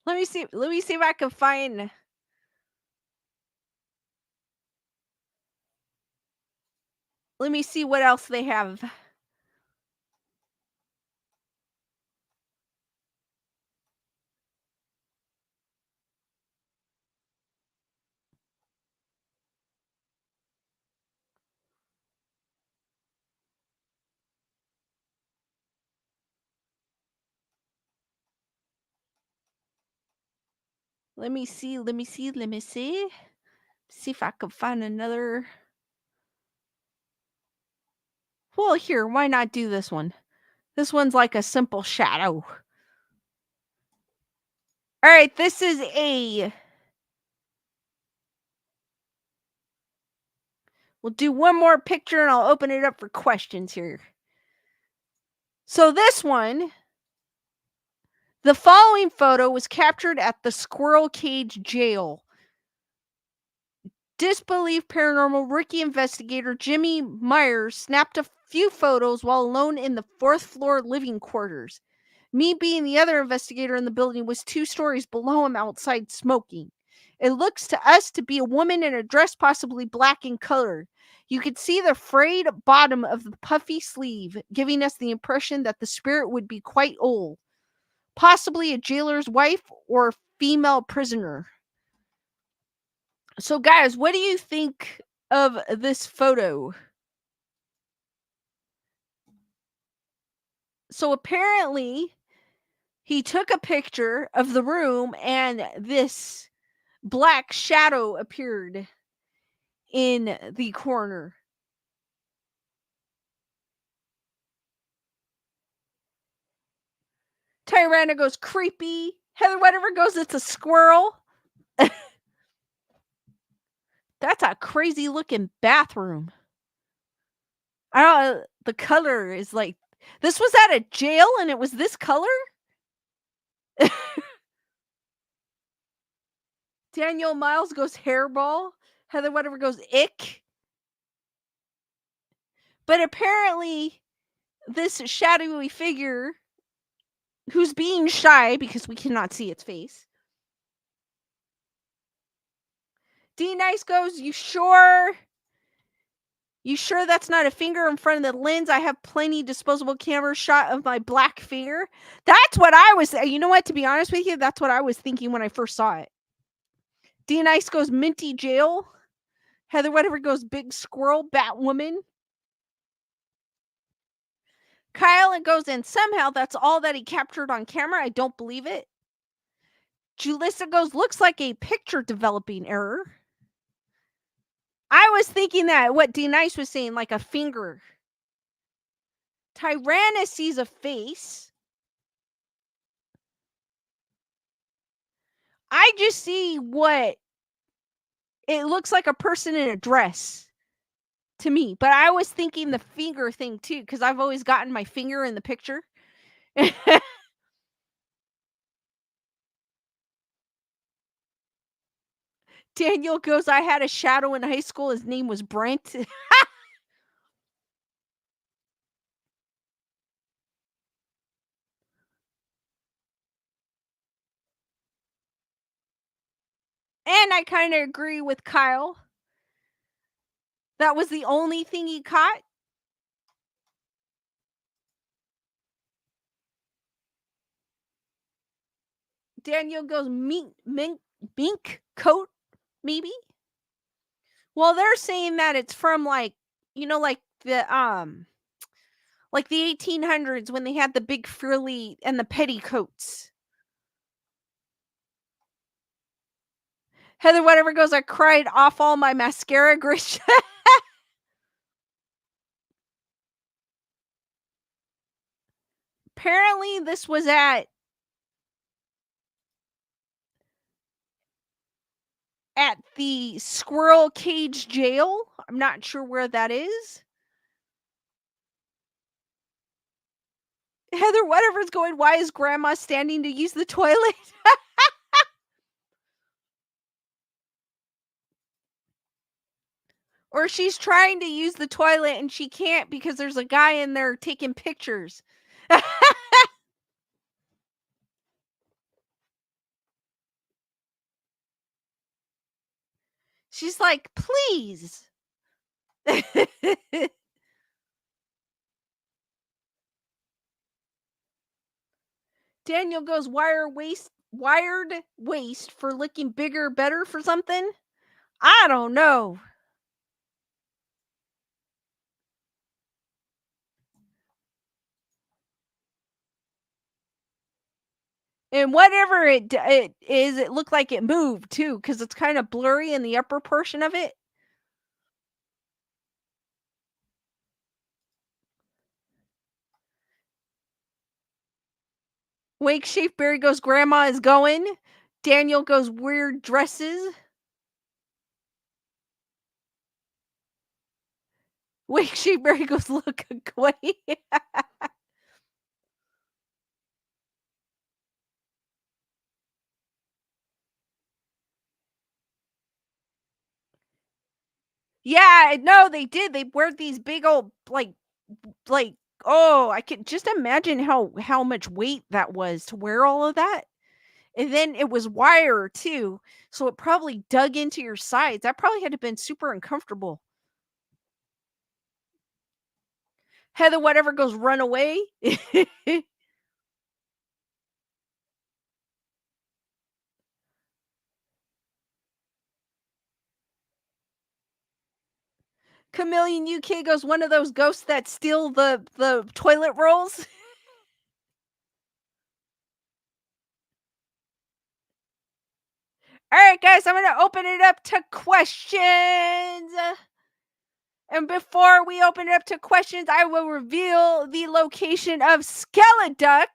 Let me see if I can find. Let me see what else they have. Let me see. See if I can find another. Well, here, why not do this one? This one's like a simple shadow. All right, this is a We'll do one more picture and I'll open it up for questions here. So this one, the following photo was captured at the Squirrel Cage Jail. Disbelief paranormal rookie investigator Jimmy Myers snapped a few photos while alone in the 4th floor living quarters. Me being the other investigator in the building was 2 stories below him outside smoking. It looks to us to be a woman in a dress possibly black in color. You could see the frayed bottom of the puffy sleeve, giving us the impression that the spirit would be quite old. Possibly a jailer's wife or female prisoner. So, guys, what do you think of this photo? So, apparently, he took a picture of the room and this black shadow appeared in the corner. Tyrana goes creepy. Heather whatever goes, it's a squirrel. That's a crazy looking bathroom. I don't. The color is like, this was at a jail and it was this color. Daniel Miles goes hairball. Heather whatever goes ick. But apparently, this shadowy figure, who's being shy because we cannot see its face. D Nice goes, you sure? You sure that's not a finger in front of the lens? I have plenty disposable camera shot of my black finger. That's what I was. You know what? To be honest with you, that's what I was thinking when I first saw it. D Nice goes minty jail. Heather whatever goes big squirrel Batwoman. Kyle and goes, and somehow that's all that he captured on camera. I don't believe it. Julissa goes, looks like a picture developing error. I was thinking that what D Nice was saying, like a finger. Tyrannus sees a face. I just see what it looks like, a person in a dress to me. But I was thinking the finger thing too, because I've always gotten my finger in the picture. Daniel goes, I had a shadow in high school. His name was Brent. And I kind of agree with Kyle. That was the only thing he caught. Daniel goes, mink coat, maybe? Well, they're saying that it's from like the 1800s when they had the big frilly and the petticoats. Heather whatever goes, I cried off all my mascara. Grish. Apparently this was at the Squirrel Cage Jail. I'm not sure where that is. Heather whatever's going, why is grandma standing to use the toilet? Or she's trying to use the toilet and she can't because there's a guy in there taking pictures. She's like, please. Daniel goes, wired waist for looking bigger, better for something? I don't know. And whatever it is, it looked like it moved too, because it's kind of blurry in the upper portion of it. Wake Shapeberry goes, grandma is going. Daniel goes, weird dresses. Wake Shape Berry goes, look away. Yeah, no, they did. They wear these big old like oh, I can just imagine how much weight that was to wear all of that. And then it was wire too, so it probably dug into your sides. That probably had to been super uncomfortable. Heather whatever goes run away. Chameleon UK goes one of those ghosts that steal the toilet rolls. All right, guys, I'm gonna open it up to questions. And before we open it up to questions, I will reveal the location of Skeleduck.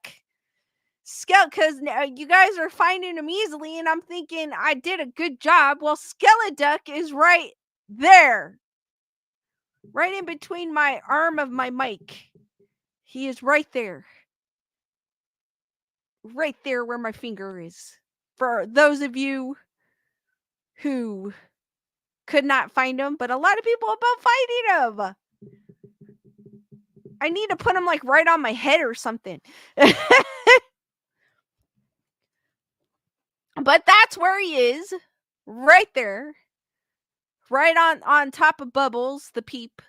Because you guys are finding him easily, and I'm thinking I did a good job. Well, Skeleduck is right there, right in between my arm of my mic. He is right there where my finger is. For those of you who could not find him, but a lot of people about finding him. I need to put him like right on my head or something. But that's where he is, right there, right on top of Bubbles, the peep.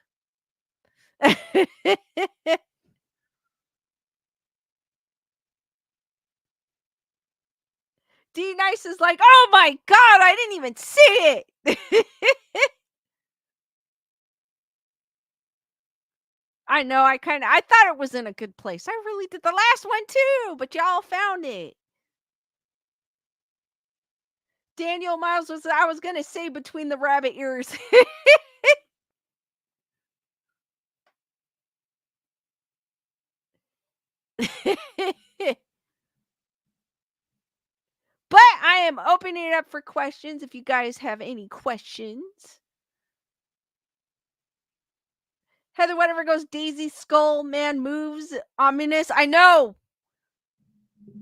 D Nice is like, oh my god, I didn't even see it. I know, I thought it was in a good place. I really did the last one too, but y'all found it. Daniel Miles was, I was gonna say, between the rabbit ears. But I am opening it up for questions if you guys have any questions. Heather whatever goes, Daisy Skull Man moves ominous. I know.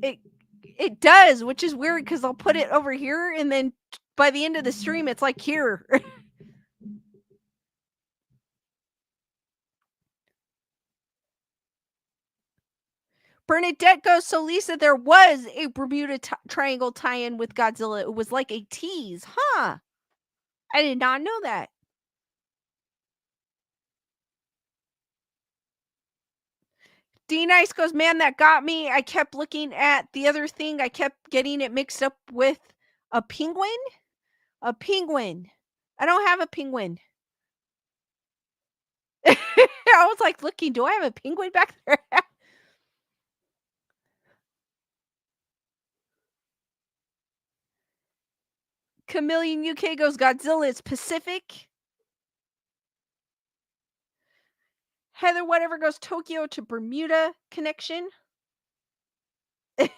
It does, which is weird because I'll put it over here and then by the end of the stream it's like here. Bernadette goes, so Lisa, there was a Bermuda Triangle tie-in with Godzilla. It was like a tease, huh? I did not know that. D Nice goes, man, that got me. I kept looking at the other thing. I kept getting it mixed up with a penguin. A penguin. I don't have a penguin. I was like looking, do I have a penguin back there? Chameleon UK goes, Godzilla is Pacific. Heather whatever goes, Tokyo to Bermuda connection. I'm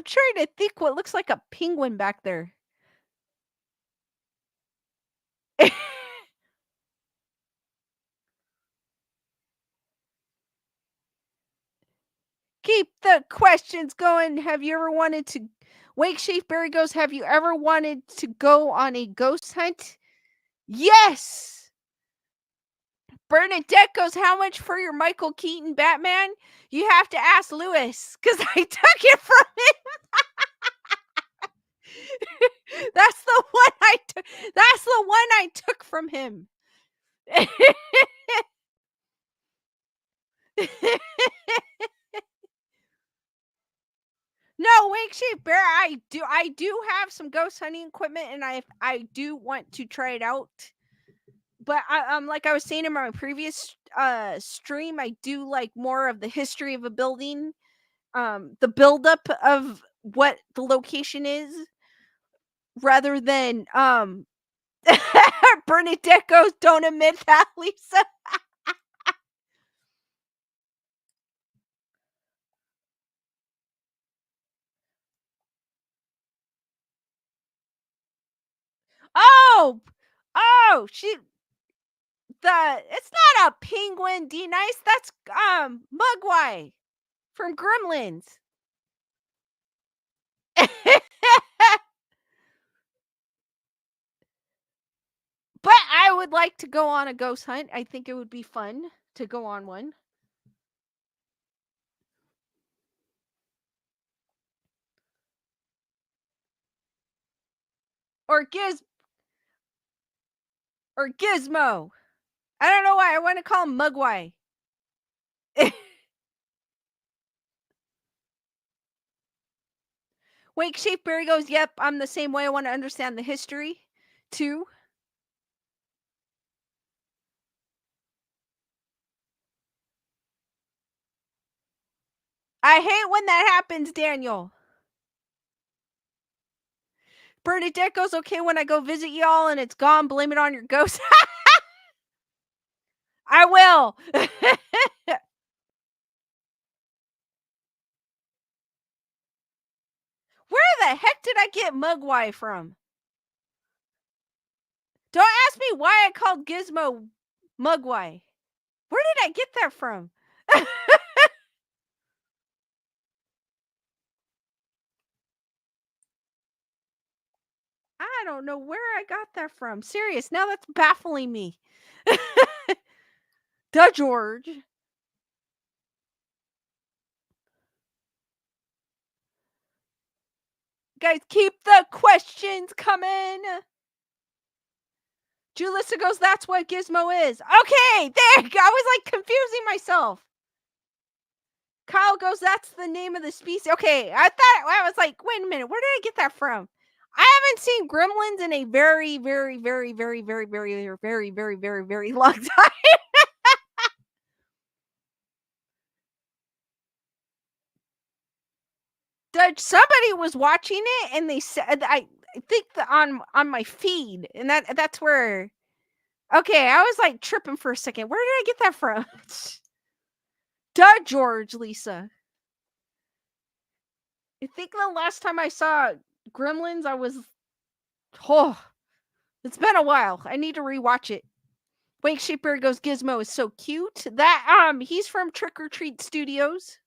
trying to think what looks like a penguin back there. Keep the questions going. Have you ever wanted to... Wake Shape Berry goes, have you ever wanted to go on a ghost hunt? Yes! Bernadette goes, how much for your Michael Keaton Batman? You have to ask Lewis, because I took it from him. That's the one I took. That's the one I took from him. No, Wake Shape Bear, I do have some ghost hunting equipment, and I do want to try it out. But like I was saying in my previous stream, I do like more of the history of a building, the buildup of what the location is, rather than Bernadette goes, don't admit that, Lisa. Oh, oh, it's not a penguin, D-Nice. That's Mugwai from Gremlins. But I would like to go on a ghost hunt. I think it would be fun to go on one. Or Gizmo. I don't know why I want to call him Mugwai. Wake Shape Berry goes, yep, I'm the same way. I want to understand the history too. I hate when that happens, Daniel. Bernadette goes, okay, when I go visit y'all and it's gone, blame it on your ghost. I will. Where the heck did I get Mugwai from? Don't ask me why I called Gizmo Mugwai. Where did I get that from? I don't know where I got that from. Serious, now that's baffling me. Duh, George. Guys, keep the questions coming. Julissa goes, that's what Gizmo is. Okay, there you go. I was like confusing myself. Kyle goes, that's the name of the species. Okay, I was like, wait a minute, where did I get that from? I haven't seen Gremlins in a very, very, very, very, very, very, very, very, very, very, very long time. Somebody was watching it and they said, I think on my feed, and that's where. Okay, I was like tripping for a second. Where did I get that from? Duh, George, Lisa. I think the last time I saw Gremlins, I was. Oh, it's been a while. I need to rewatch it. Wake Shaper goes, Gizmo is so cute. That he's from Trick or Treat Studios.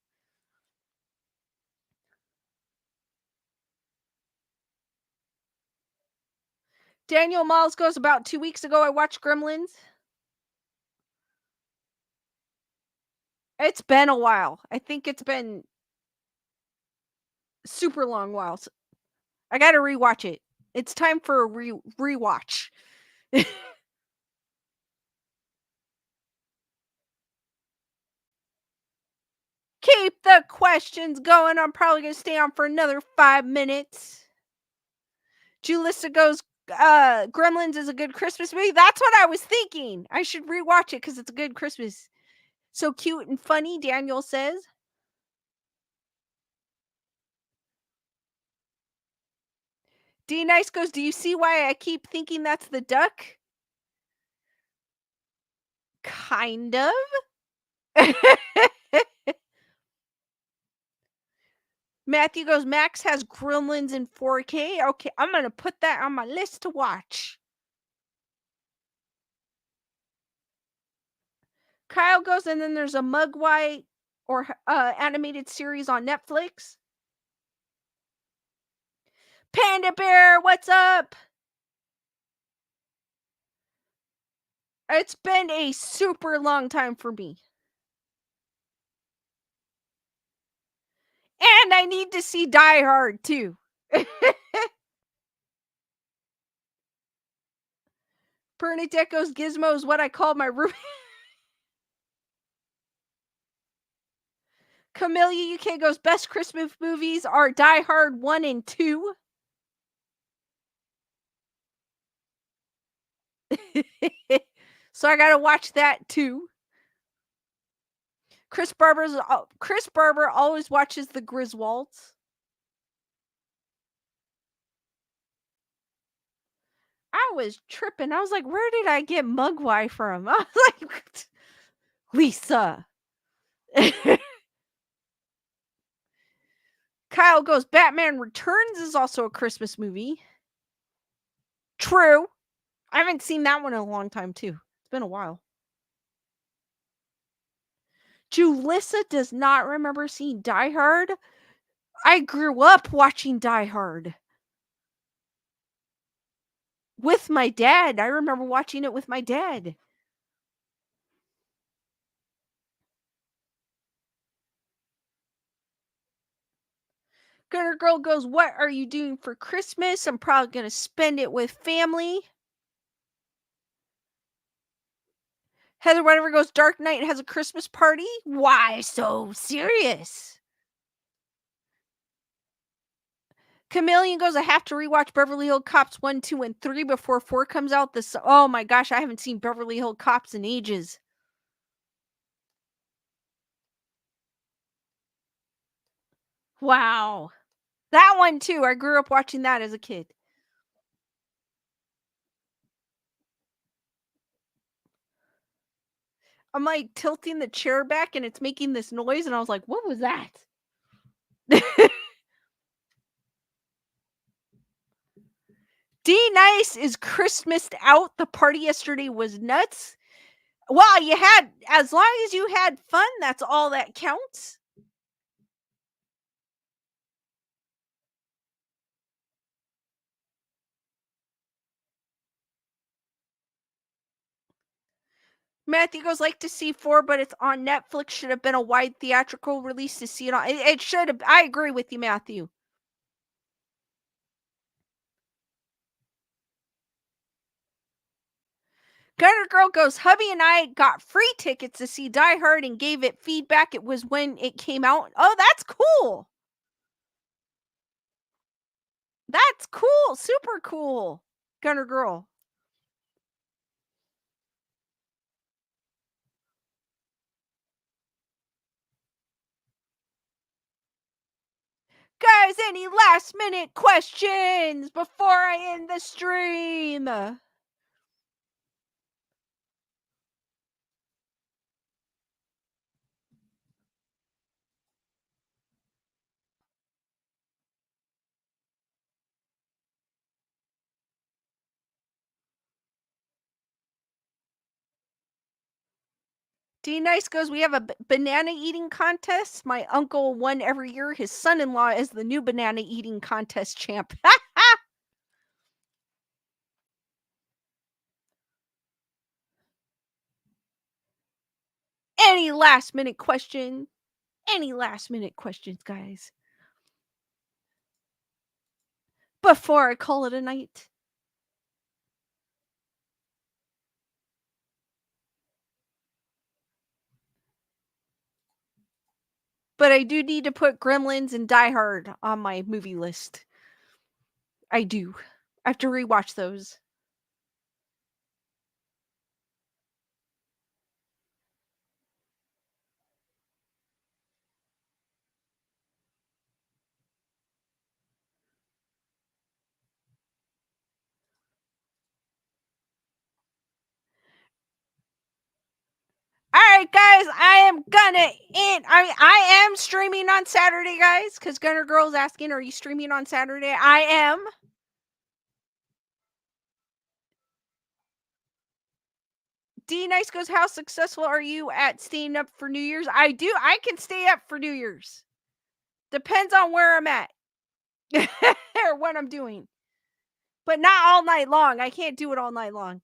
Daniel Miles goes, about 2 weeks ago, I watched Gremlins. It's been a while. I think it's been super long while. So I gotta rewatch it. It's time for a rewatch. Keep the questions going. I'm probably gonna stay on for another 5 minutes. Julissa goes, Gremlins is a good Christmas movie. That's what I was thinking. I should rewatch it because it's a good Christmas. So cute and funny, Daniel says. D Nice goes, do you see why I keep thinking that's the duck? Kind of. Matthew goes, Max has Gremlins in 4K. Okay, I'm going to put that on my list to watch. Kyle goes, and then there's a Mugwai or animated series on Netflix. Panda Bear, what's up? It's been a super long time for me. And I need to see Die Hard too. Bernadette goes, Gizmo is what I call my room. Camellia UK goes, best Christmas movies are Die Hard 1 and 2. So I gotta watch that too. Chris Barber always watches the Griswolds. I was tripping. I was like, where did I get Mugwai from? I was like, Lisa. Kyle goes, Batman Returns is also a Christmas movie. True. I haven't seen that one in a long time too. It's been a while. Julissa does not remember seeing Die Hard. I grew up watching Die Hard with my dad. I remember watching it with my dad. Gunner Girl goes, "What are you doing for Christmas? I'm probably going to spend it with family." Heather Whatever goes, "Dark Knight has a Christmas party? Why so serious?" Chameleon goes, "I have to rewatch Beverly Hills Cops 1, 2, and 3 before 4 comes out. Oh my gosh, I haven't seen Beverly Hills Cops in ages." Wow. That one too. I grew up watching that as a kid. I'm like tilting the chair back and it's making this noise, and I was like, "What was that?" D Nice is Christmased out. The party yesterday was nuts. Well, as long as you had fun, that's all that counts. Matthew goes, "Like to see 4, but it's on Netflix. Should have been a wide theatrical release to see it on." It should have. I agree with you, Matthew. Gunner Girl goes, "Hubby and I got free tickets to see Die Hard and gave it feedback. It was when it came out." Oh, that's cool. That's cool. Super cool. Gunner Girl. Guys, any last minute questions before I end the stream? D Nice goes, "We have a banana eating contest. My uncle won every year. His son-in-law is the new banana eating contest champ." Any last minute question? Any last minute questions, guys? Before I call it a night. But I do need to put Gremlins and Die Hard on my movie list. I do. I have to rewatch those. All right, guys, I am gonna end. I am streaming on Saturday, guys, because Gunner Girl's asking, "Are you streaming on Saturday?" I am. D Nice goes, "How successful are you at staying up for New Year's?" I do. I can stay up for New Year's. Depends on where I'm at or what I'm doing, but not all night long. I can't do it all night long.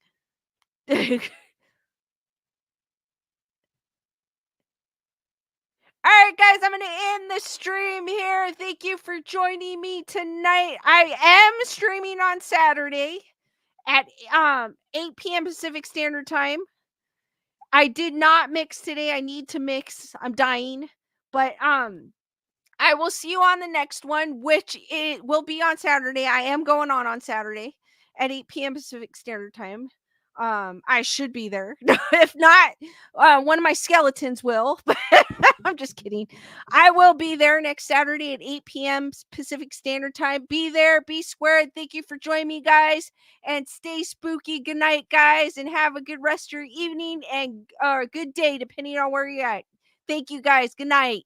All right, guys, I'm going to end the stream here. Thank you for joining me tonight. I am streaming on Saturday at 8 p.m. Pacific Standard Time. I did not mix today. I need to mix. I'm dying. But I will see you on the next one, which it will be on Saturday. I am going on Saturday at 8 p.m. Pacific Standard Time. I should be there. If not, one of my skeletons will. But I'm just kidding. I will be there next Saturday at 8 p.m. Pacific Standard Time. Be there, be squared. Thank you for joining me, guys. And stay spooky. Good night, guys. And have a good rest of your evening and good day, depending on where you're at. Thank you, guys. Good night.